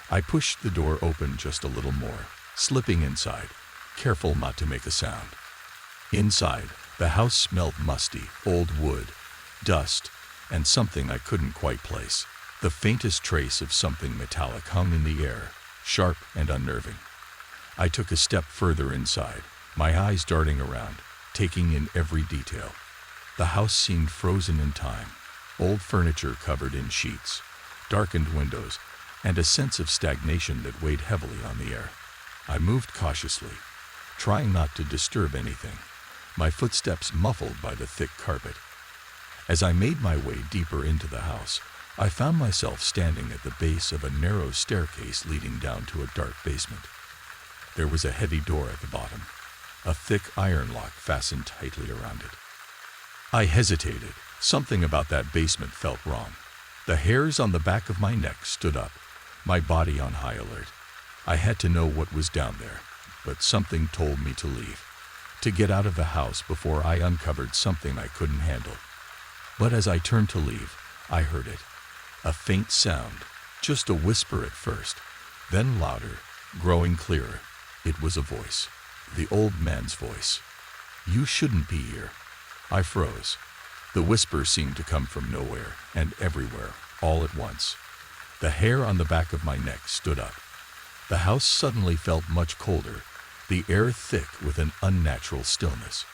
I pushed the door open just a little more, slipping inside, careful not to make a sound. Inside, the house smelled musty, old wood, dust, and something I couldn't quite place. The faintest trace of something metallic hung in the air, sharp and unnerving. I took a step further inside, my eyes darting around, taking in every detail. The house seemed frozen in time, old furniture covered in sheets, darkened windows, and a sense of stagnation that weighed heavily on the air. I moved cautiously, trying not to disturb anything, my footsteps muffled by the thick carpet. As I made my way deeper into the house, I found myself standing at the base of a narrow staircase leading down to a dark basement. There was a heavy door at the bottom, a thick iron lock fastened tightly around it. I hesitated. Something about that basement felt wrong. The hairs on the back of my neck stood up, my body on high alert. I had to know what was down there, but something told me to leave, to get out of the house before I uncovered something I couldn't handle. But as I turned to leave, I heard it. A faint sound, just a whisper at first, then louder, growing clearer. It was a voice, the old man's voice. "You shouldn't be here." I froze. The whisper seemed to come from nowhere and everywhere, all at once. The hair on the back of my neck stood up. The house suddenly felt much colder, the air thick with an unnatural stillness.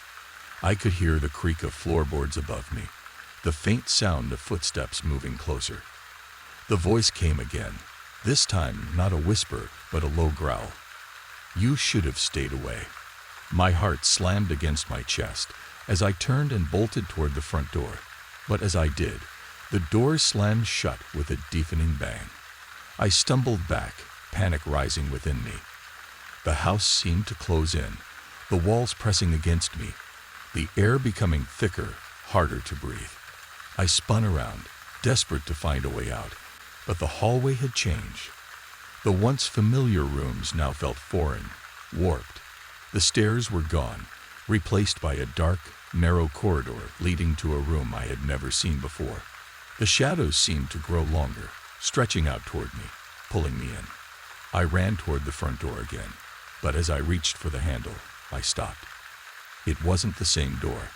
I could hear the creak of floorboards above me, the faint sound of footsteps moving closer. The voice came again, this time not a whisper, but a low growl. "You should have stayed away." My heart slammed against my chest as I turned and bolted toward the front door. But as I did, the door slammed shut with a deafening bang. I stumbled back, panic rising within me. The house seemed to close in, the walls pressing against me, the air becoming thicker, harder to breathe. I spun around, desperate to find a way out, but the hallway had changed. The once familiar rooms now felt foreign, warped. The stairs were gone, replaced by a dark, narrow corridor leading to a room I had never seen before. The shadows seemed to grow longer, stretching out toward me, pulling me in. I ran toward the front door again, but as I reached for the handle, I stopped. It wasn't the same door.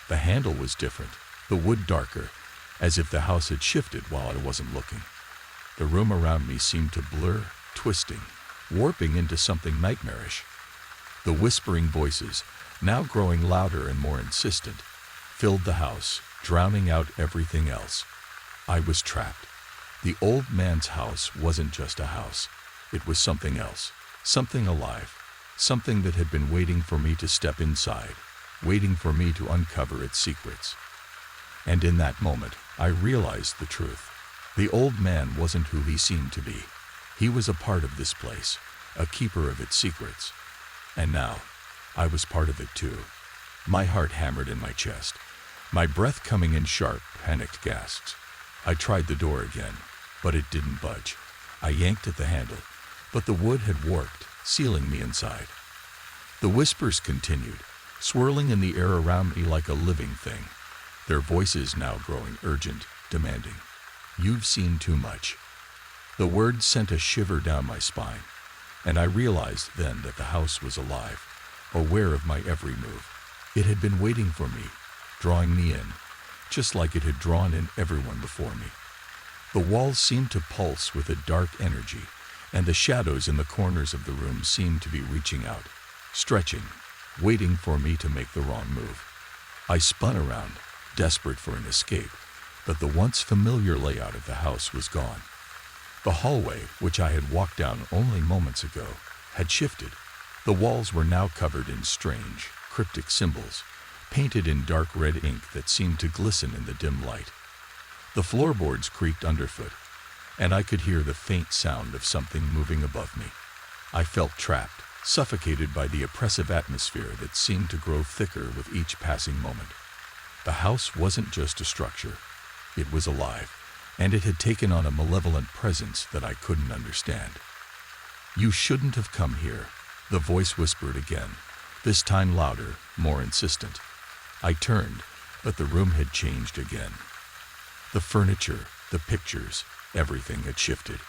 The handle was different, the wood darker, as if the house had shifted while I wasn't looking. The room around me seemed to blur, twisting, warping into something nightmarish. The whispering voices, now growing louder and more insistent, filled the house, drowning out everything else. I was trapped. The old man's house wasn't just a house. It was something else, something alive, something that had been waiting for me to step inside, waiting for me to uncover its secrets. And in that moment, I realized the truth. The old man wasn't who he seemed to be. He was a part of this place, a keeper of its secrets. And now, I was part of it too. My heart hammered in my chest, my breath coming in sharp, panicked gasps. I tried the door again, but it didn't budge. I yanked at the handle, but the wood had warped, sealing me inside. The whispers continued, swirling in the air around me like a living thing, their voices now growing urgent, demanding. "You've seen too much." The words sent a shiver down my spine, and I realized then that the house was alive, aware of my every move. It had been waiting for me, drawing me in, just like it had drawn in everyone before me. The walls seemed to pulse with a dark energy, and the shadows in the corners of the room seemed to be reaching out, stretching, waiting for me to make the wrong move. I spun around, desperate for an escape, but the once familiar layout of the house was gone. The hallway, which I had walked down only moments ago, had shifted. The walls were now covered in strange, cryptic symbols, painted in dark red ink that seemed to glisten in the dim light. The floorboards creaked underfoot, and I could hear the faint sound of something moving above me. I felt trapped, suffocated by the oppressive atmosphere that seemed to grow thicker with each passing moment. The house wasn't just a structure. It was alive, and it had taken on a malevolent presence that I couldn't understand. "You shouldn't have come here," the voice whispered again, this time louder, more insistent. I turned, but the room had changed again. The furniture, the pictures, everything had shifted.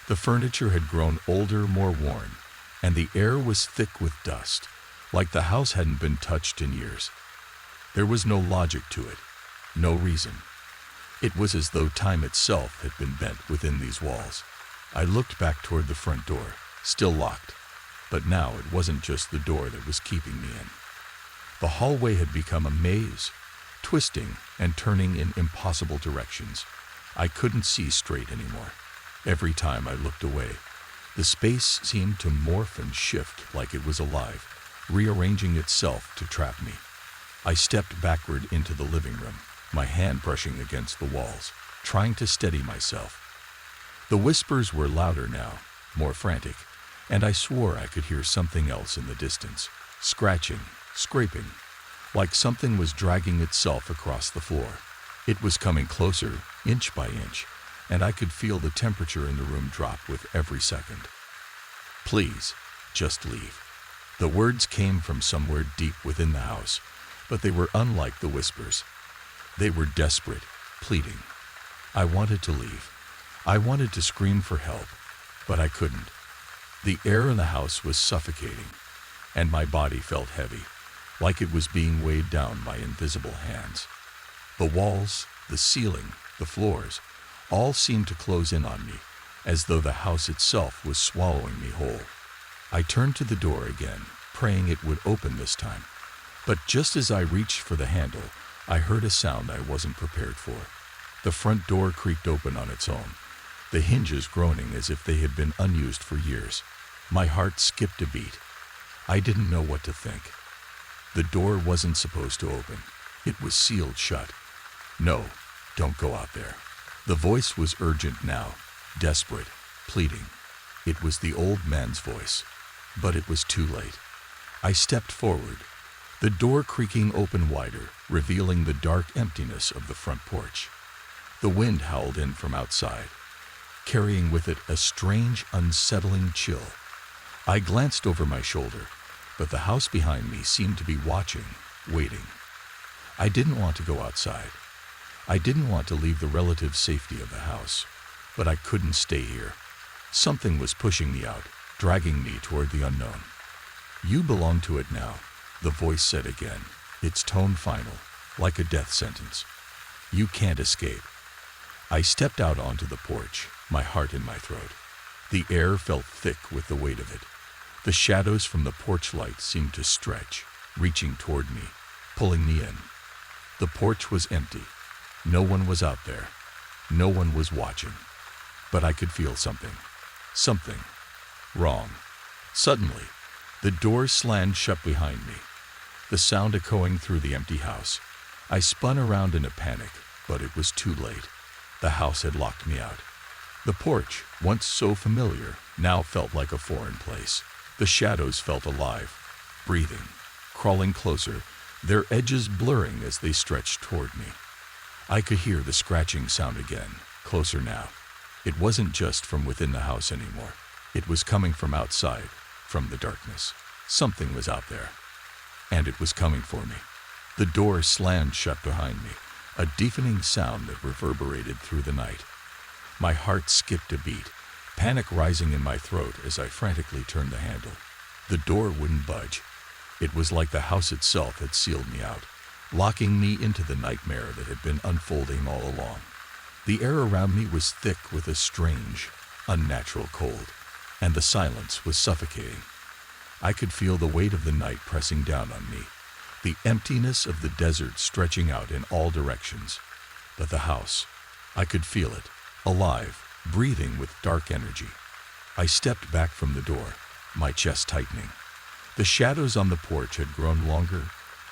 The furniture had grown older, more worn, and the air was thick with dust, like the house hadn't been touched in years. There was no logic to it, no reason. It was as though time itself had been bent within these walls. I looked back toward the front door, still locked, but now it wasn't just the door that was keeping me in. The hallway had become a maze, twisting and turning in impossible directions. I couldn't see straight anymore. Every time I looked away, the space seemed to morph and shift like it was alive, rearranging itself to trap me. I stepped backward into the living room, my hand brushing against the walls, trying to steady myself. The whispers were louder now, more frantic, and I swore I could hear something else in the distance, scratching, scraping, like something was dragging itself across the floor. It was coming closer, inch by inch, and I could feel the temperature in the room drop with every second. "Please, just leave." The words came from somewhere deep within the house, but they were unlike the whispers. They were desperate, pleading. I wanted to leave. I wanted to scream for help, but I couldn't. The air in the house was suffocating, and my body felt heavy, like it was being weighed down by invisible hands. The walls, the ceiling, the floors, all seemed to close in on me, as though the house itself was swallowing me whole. I turned to the door again, praying it would open this time. But just as I reached for the handle, I heard a sound I wasn't prepared for. The front door creaked open on its own, the hinges groaning as if they had been unused for years. My heart skipped a beat. I didn't know what to think. The door wasn't supposed to open. It was sealed shut. "No, don't go out there." The voice was urgent now, desperate, pleading. It was the old man's voice, but it was too late. I stepped forward, the door creaking open wider, revealing the dark emptiness of the front porch. The wind howled in from outside, carrying with it a strange, unsettling chill. I glanced over my shoulder, but the house behind me seemed to be watching, waiting. I didn't want to go outside. I didn't want to leave the relative safety of the house, but I couldn't stay here. Something was pushing me out, dragging me toward the unknown. "You belong to it now," the voice said again, its tone final, like a death sentence. "You can't escape." I stepped out onto the porch, my heart in my throat. The air felt thick with the weight of it. The shadows from the porch light seemed to stretch, reaching toward me, pulling me in. The porch was empty. No one was out there. No one was watching. But I could feel something. Something wrong. Suddenly, the door slammed shut behind me, the sound echoing through the empty house. I spun around in a panic, but it was too late. The house had locked me out. The porch, once so familiar, now felt like a foreign place. The shadows felt alive, breathing, crawling closer, their edges blurring as they stretched toward me. I could hear the scratching sound again, closer now. It wasn't just from within the house anymore. It was coming from outside, from the darkness. Something was out there, and it was coming for me. The door slammed shut behind me, a deafening sound that reverberated through the night. My heart skipped a beat, panic rising in my throat as I frantically turned the handle. The door wouldn't budge. It was like the house itself had sealed me out, locking me into the nightmare that had been unfolding all along. The air around me was thick with a strange, unnatural cold, and the silence was suffocating. I could feel the weight of the night pressing down on me, the emptiness of the desert stretching out in all directions. But the house, I could feel it, alive, breathing with dark energy. I stepped back from the door, my chest tightening. The shadows on the porch had grown longer,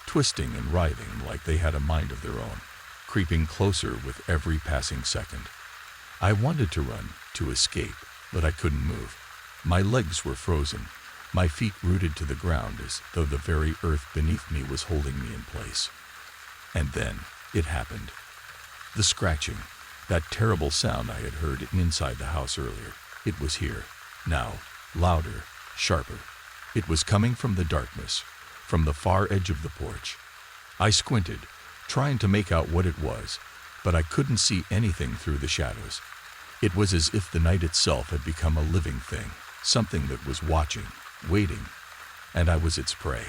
twisting and writhing like they had a mind of their own, creeping closer with every passing second. I wanted to run, to escape, but I couldn't move. My legs were frozen, my feet rooted to the ground as though the very earth beneath me was holding me in place. And then it happened. The scratching, that terrible sound I had heard inside the house earlier. It was here, now, louder, sharper. It was coming from the darkness, from the far edge of the porch. I squinted, trying to make out what it was, but I couldn't see anything through the shadows. It was as if the night itself had become a living thing, something that was watching, waiting, and I was its prey.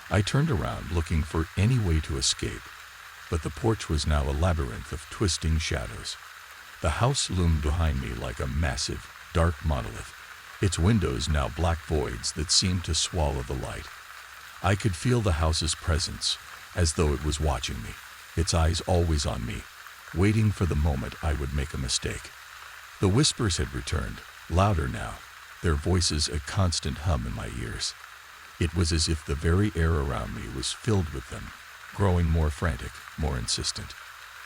I turned around looking for any way to escape, but the porch was now a labyrinth of twisting shadows. The house loomed behind me like a massive, dark monolith, its windows now black voids that seemed to swallow the light. I could feel the house's presence, as though it was watching me, its eyes always on me, waiting for the moment I would make a mistake. The whispers had returned, louder now, their voices a constant hum in my ears. It was as if the very air around me was filled with them, growing more frantic, more insistent.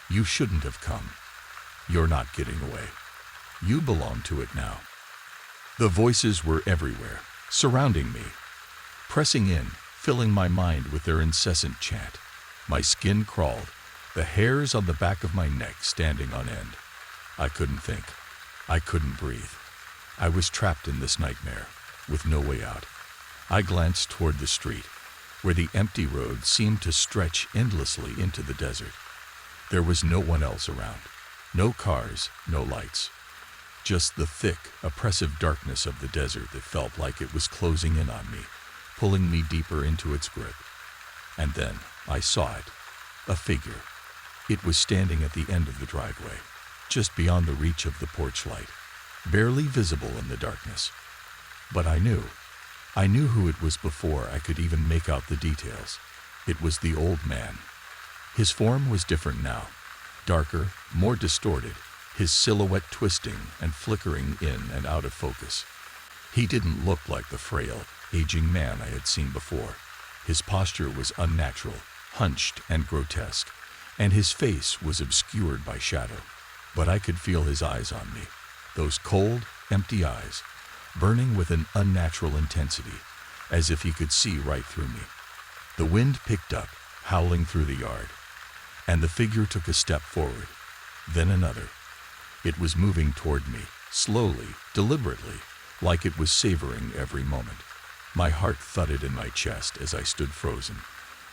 You shouldn't have come. You're not getting away. You belong to it now. The voices were everywhere, surrounding me, pressing in, filling my mind with their incessant chant. My skin crawled, the hairs on the back of my neck standing on end. I couldn't think. I couldn't breathe. I was trapped in this nightmare, with no way out. I glanced toward the street, where the empty road seemed to stretch endlessly into the desert. There was no one else around. No cars, no lights. Just the thick, oppressive darkness of the desert that felt like it was closing in on me, pulling me deeper into its grip. And then I saw it. A figure. It was standing at the end of the driveway, just beyond the reach of the porch light, barely visible in the darkness. But I knew who it was before I could even make out the details. It was the old man. His form was different now, darker, more distorted, his silhouette twisting and flickering in and out of focus. He didn't look like the frail, aging man I had seen before. His posture was unnatural, hunched and grotesque, and his face was obscured by shadow. But I could feel his eyes on me, those cold, empty eyes, burning with an unnatural intensity, as if he could see right through me. The wind picked up, howling through the yard, and the figure took a step forward, then another. It was moving toward me, slowly, deliberately, like it was savoring every moment. My heart thudded in my chest as I stood frozen,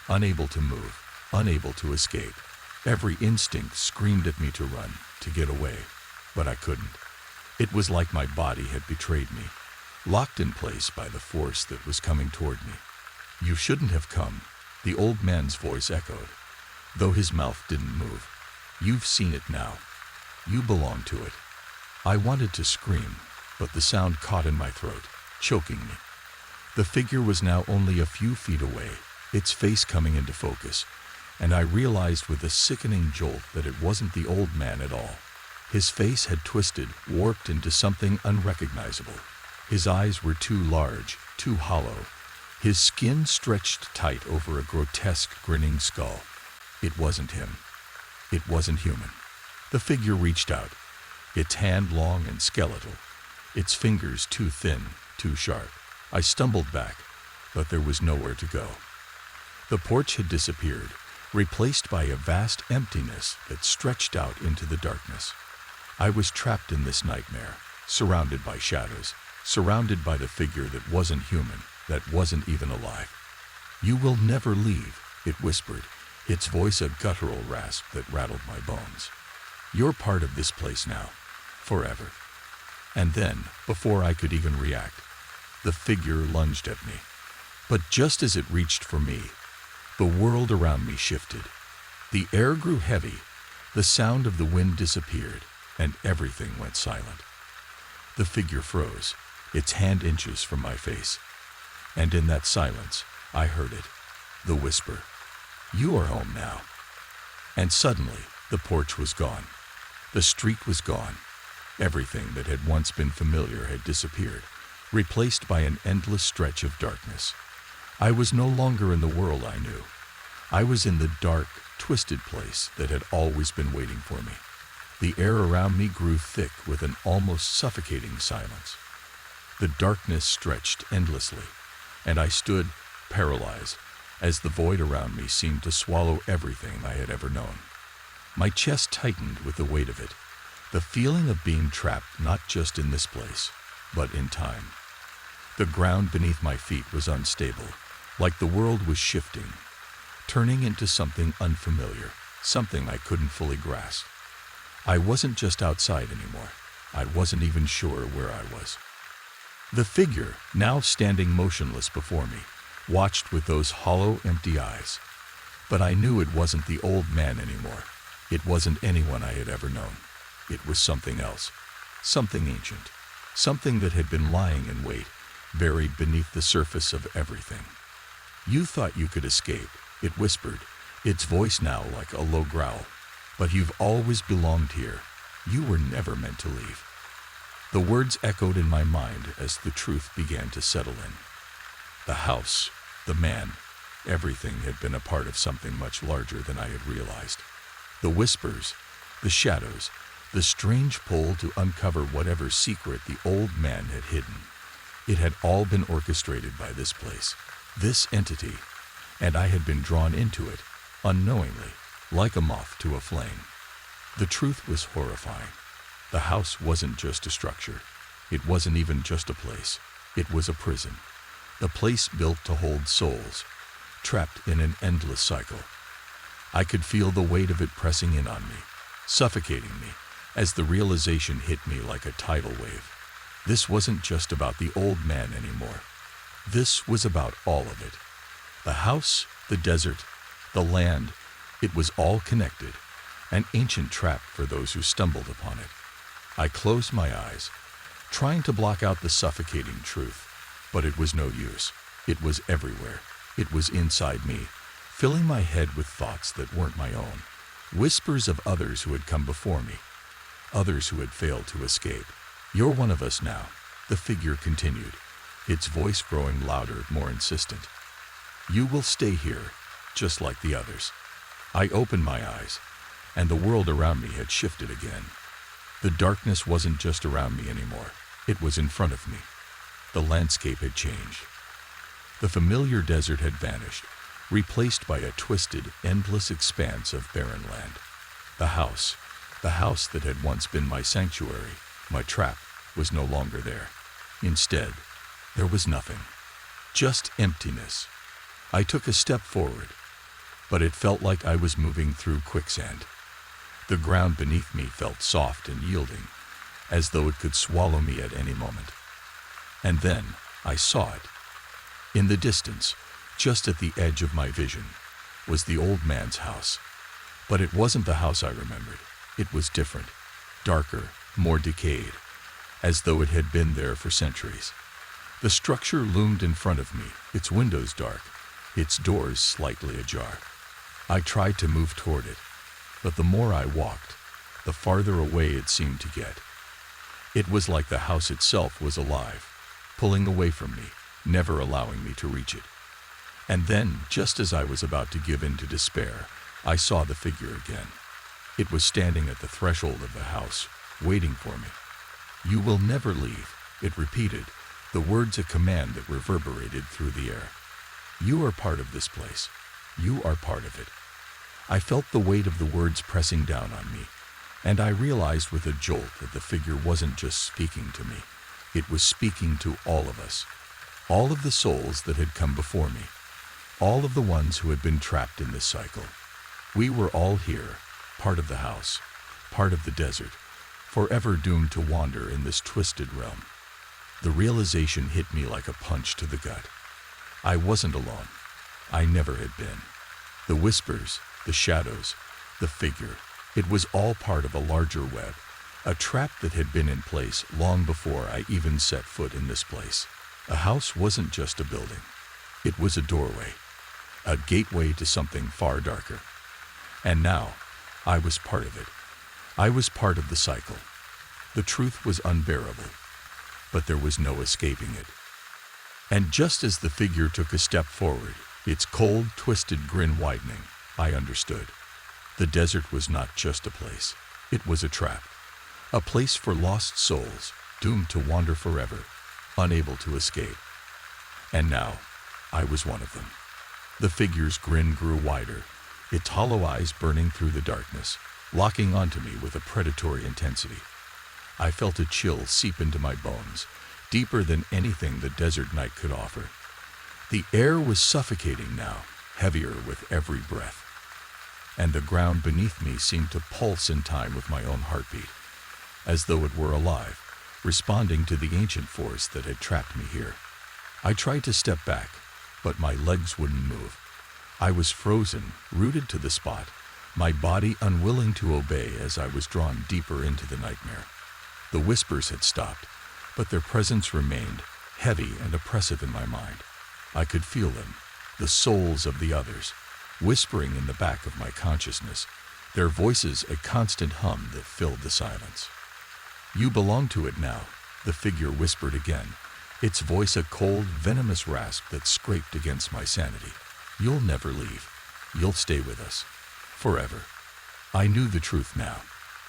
unable to move, unable to escape. Every instinct screamed at me to run, to get away, but I couldn't. It was like my body had betrayed me, locked in place by the force that was coming toward me. You shouldn't have come, the old man's voice echoed, though his mouth didn't move. You've seen it now. You belong to it. I wanted to scream, but the sound caught in my throat, choking me. The figure was now only a few feet away, its face coming into focus, and I realized with a sickening jolt that it wasn't the old man at all. His face had twisted, warped into something unrecognizable. His eyes were too large, too hollow. His skin stretched tight over a grotesque, grinning skull. It wasn't him. It wasn't human. The figure reached out, its hand long and skeletal, its fingers too thin, too sharp. I stumbled back, but there was nowhere to go. The porch had disappeared, replaced by a vast emptiness that stretched out into the darkness. I was trapped in this nightmare, surrounded by shadows, surrounded by the figure that wasn't human, that wasn't even alive. "You will never leave," it whispered, its voice a guttural rasp that rattled my bones. "You're part of this place now, forever." And then, before I could even react, the figure lunged at me. But just as it reached for me, the world around me shifted. The air grew heavy, the sound of the wind disappeared, and everything went silent. The figure froze, its hand inches from my face. And in that silence, I heard it, the whisper, "You are home now." And suddenly, the porch was gone. The street was gone. Everything that had once been familiar had disappeared, replaced by an endless stretch of darkness. I was no longer in the world I knew. I was in the dark, twisted place that had always been waiting for me. The air around me grew thick with an almost suffocating silence. The darkness stretched endlessly, and I stood, paralyzed, as the void around me seemed to swallow everything I had ever known. My chest tightened with the weight of it, the feeling of being trapped not just in this place, but in time. The ground beneath my feet was unstable, like the world was shifting, turning into something unfamiliar, something I couldn't fully grasp. I wasn't just outside anymore. I wasn't even sure where I was. The figure, now standing motionless before me, watched with those hollow, empty eyes. But I knew it wasn't the old man anymore. It wasn't anyone I had ever known. It was something else, something ancient, something that had been lying in wait, buried beneath the surface of everything. "You thought you could escape," it whispered, its voice now like a low growl. "But you've always belonged here. You were never meant to leave." The words echoed in my mind as the truth began to settle in. The house, the man, everything had been a part of something much larger than I had realized. The whispers, the shadows, the strange pull to uncover whatever secret the old man had hidden. It had all been orchestrated by this place, this entity, and I had been drawn into it, unknowingly, like a moth to a flame. The truth was horrifying. The house wasn't just a structure. It wasn't even just a place. It was a prison. A place built to hold souls, trapped in an endless cycle. I could feel the weight of it pressing in on me, suffocating me, as the realization hit me like a tidal wave. This wasn't just about the old man anymore. This was about all of it. The house, the desert, the land, it was all connected, an ancient trap for those who stumbled upon it. I closed my eyes, trying to block out the suffocating truth, but it was no use. It was everywhere. It was inside me, filling my head with thoughts that weren't my own, whispers of others who had come before me, others who had failed to escape. "You're one of us now," the figure continued, its voice growing louder, more insistent. "You will stay here, just like the others." I opened my eyes, and the world around me had shifted again. The darkness wasn't just around me anymore. It was in front of me. The landscape had changed. The familiar desert had vanished, replaced by a twisted, endless expanse of barren land. The house that had once been my sanctuary, my trap, was no longer there. Instead, there was nothing. Just emptiness. I took a step forward, but it felt like I was moving through quicksand. The ground beneath me felt soft and yielding, as though it could swallow me at any moment. And then I saw it. In the distance, just at the edge of my vision, was the old man's house. But it wasn't the house I remembered. It was different, darker, more decayed, as though it had been there for centuries. The structure loomed in front of me, its windows dark, its doors slightly ajar. I tried to move toward it, but the more I walked, the farther away it seemed to get. It was like the house itself was alive, pulling away from me, never allowing me to reach it. And then, just as I was about to give in to despair, I saw the figure again. It was standing at the threshold of the house, waiting for me. "You will never leave," it repeated, the words a command that reverberated through the air. "You are part of this place. You are part of it." I felt the weight of the words pressing down on me, and I realized with a jolt that the figure wasn't just speaking to me. It was speaking to all of us. All of the souls that had come before me. All of the ones who had been trapped in this cycle. We were all here, part of the house, part of the desert, forever doomed to wander in this twisted realm. The realization hit me like a punch to the gut. I wasn't alone. I never had been. The whispers, the shadows, the figure, it was all part of a larger web, a trap that had been in place long before I even set foot in this place. A house wasn't just a building. It was a doorway, a gateway to something far darker. And now, I was part of it. I was part of the cycle. The truth was unbearable, but there was no escaping it. And just as the figure took a step forward, its cold, twisted grin widening, I understood. The desert was not just a place. It was a trap. A place for lost souls, doomed to wander forever, unable to escape. And now, I was one of them. The figure's grin grew wider, its hollow eyes burning through the darkness, locking onto me with a predatory intensity. I felt a chill seep into my bones, deeper than anything the desert night could offer. The air was suffocating now, heavier with every breath. And the ground beneath me seemed to pulse in time with my own heartbeat, as though it were alive, responding to the ancient force that had trapped me here. I tried to step back, but my legs wouldn't move. I was frozen, rooted to the spot, my body unwilling to obey as I was drawn deeper into the nightmare. The whispers had stopped, but their presence remained, heavy and oppressive in my mind. I could feel them, the souls of the others, whispering in the back of my consciousness, their voices a constant hum that filled the silence. "You belong to it now," the figure whispered again, its voice a cold, venomous rasp that scraped against my sanity. "You'll never leave. You'll stay with us. Forever." I knew the truth now.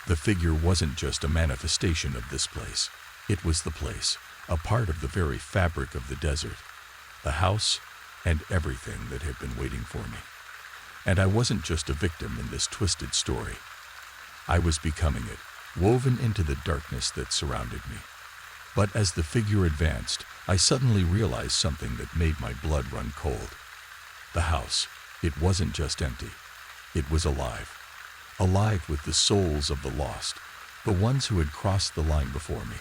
The figure wasn't just a manifestation of this place. It was the place, a part of the very fabric of the desert, the house, and everything that had been waiting for me. And I wasn't just a victim in this twisted story. I was becoming it, woven into the darkness that surrounded me. But as the figure advanced, I suddenly realized something that made my blood run cold. The house, it wasn't just empty. It was alive. Alive with the souls of the lost, the ones who had crossed the line before me.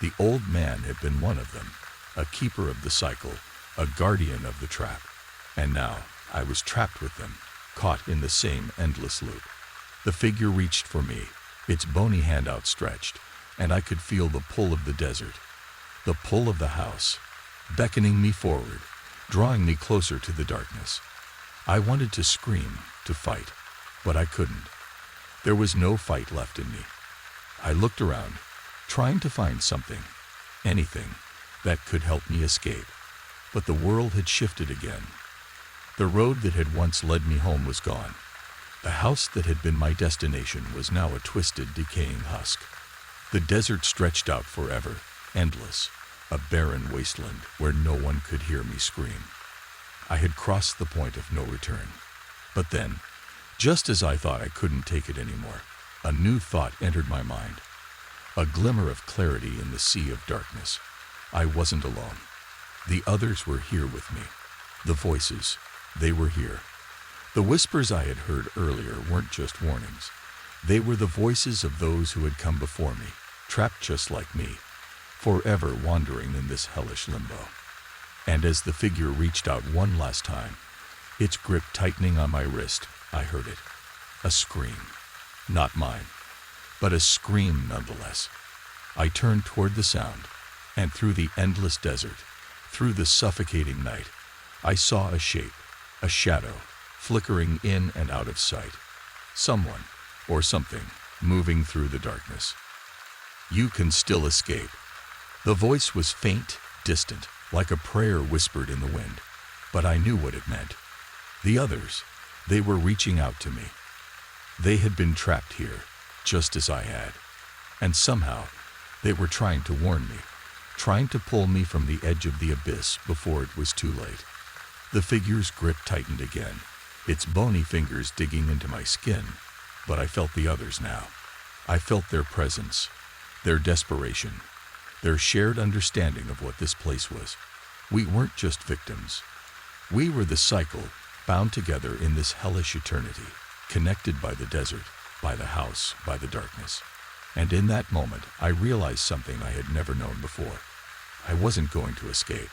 The old man had been one of them, a keeper of the cycle, a guardian of the trap. And now, I was trapped with them, caught in the same endless loop. The figure reached for me, its bony hand outstretched, and I could feel the pull of the desert, the pull of the house, beckoning me forward, drawing me closer to the darkness. I wanted to scream, to fight, but I couldn't. There was no fight left in me. I looked around, trying to find something, anything, that could help me escape. But the world had shifted again. The road that had once led me home was gone. The house that had been my destination was now a twisted, decaying husk. The desert stretched out forever, endless, a barren wasteland where no one could hear me scream. I had crossed the point of no return. But then, just as I thought I couldn't take it anymore, a new thought entered my mind. A glimmer of clarity in the sea of darkness. I wasn't alone. The others were here with me. The voices, they were here. The whispers I had heard earlier weren't just warnings. They were the voices of those who had come before me, trapped just like me, forever wandering in this hellish limbo. And as the figure reached out one last time, its grip tightening on my wrist, I heard it. A scream. Not mine, but a scream nonetheless. I turned toward the sound, and through the endless desert, through the suffocating night, I saw a shape, a shadow, flickering in and out of sight. Someone, or something, moving through the darkness. "You can still escape." The voice was faint, distant, like a prayer whispered in the wind. But I knew what it meant. The others, they were reaching out to me. They had been trapped here, just as I had. And somehow, they were trying to warn me, trying to pull me from the edge of the abyss before it was too late. The figure's grip tightened again, its bony fingers digging into my skin, but I felt the others now. I felt their presence, their desperation, their shared understanding of what this place was. We weren't just victims. We were the cycle, bound together in this hellish eternity, connected by the desert, by the house, by the darkness. And in that moment, I realized something I had never known before. I wasn't going to escape.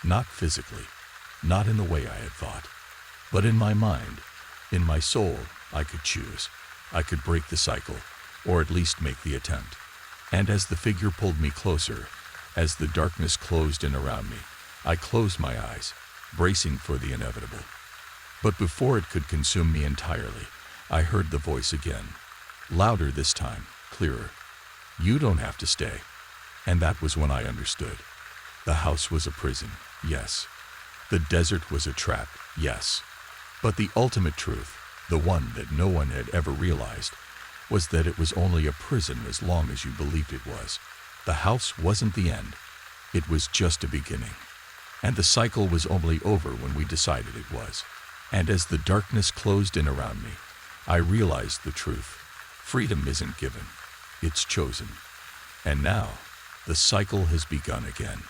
Not physically, not in the way I had thought. But in my mind, in my soul, I could choose. I could break the cycle, or at least make the attempt. And as the figure pulled me closer, as the darkness closed in around me, I closed my eyes, bracing for the inevitable. But before it could consume me entirely, I heard the voice again. Louder this time, clearer. "You don't have to stay." And that was when I understood. The house was a prison, yes. The desert was a trap, yes. But the ultimate truth, the one that no one had ever realized, was that it was only a prison as long as you believed it was. The house wasn't the end. It was just a beginning. And the cycle was only over when we decided it was. And as the darkness closed in around me, I realized the truth. Freedom isn't given. It's chosen. And now, the cycle has begun again.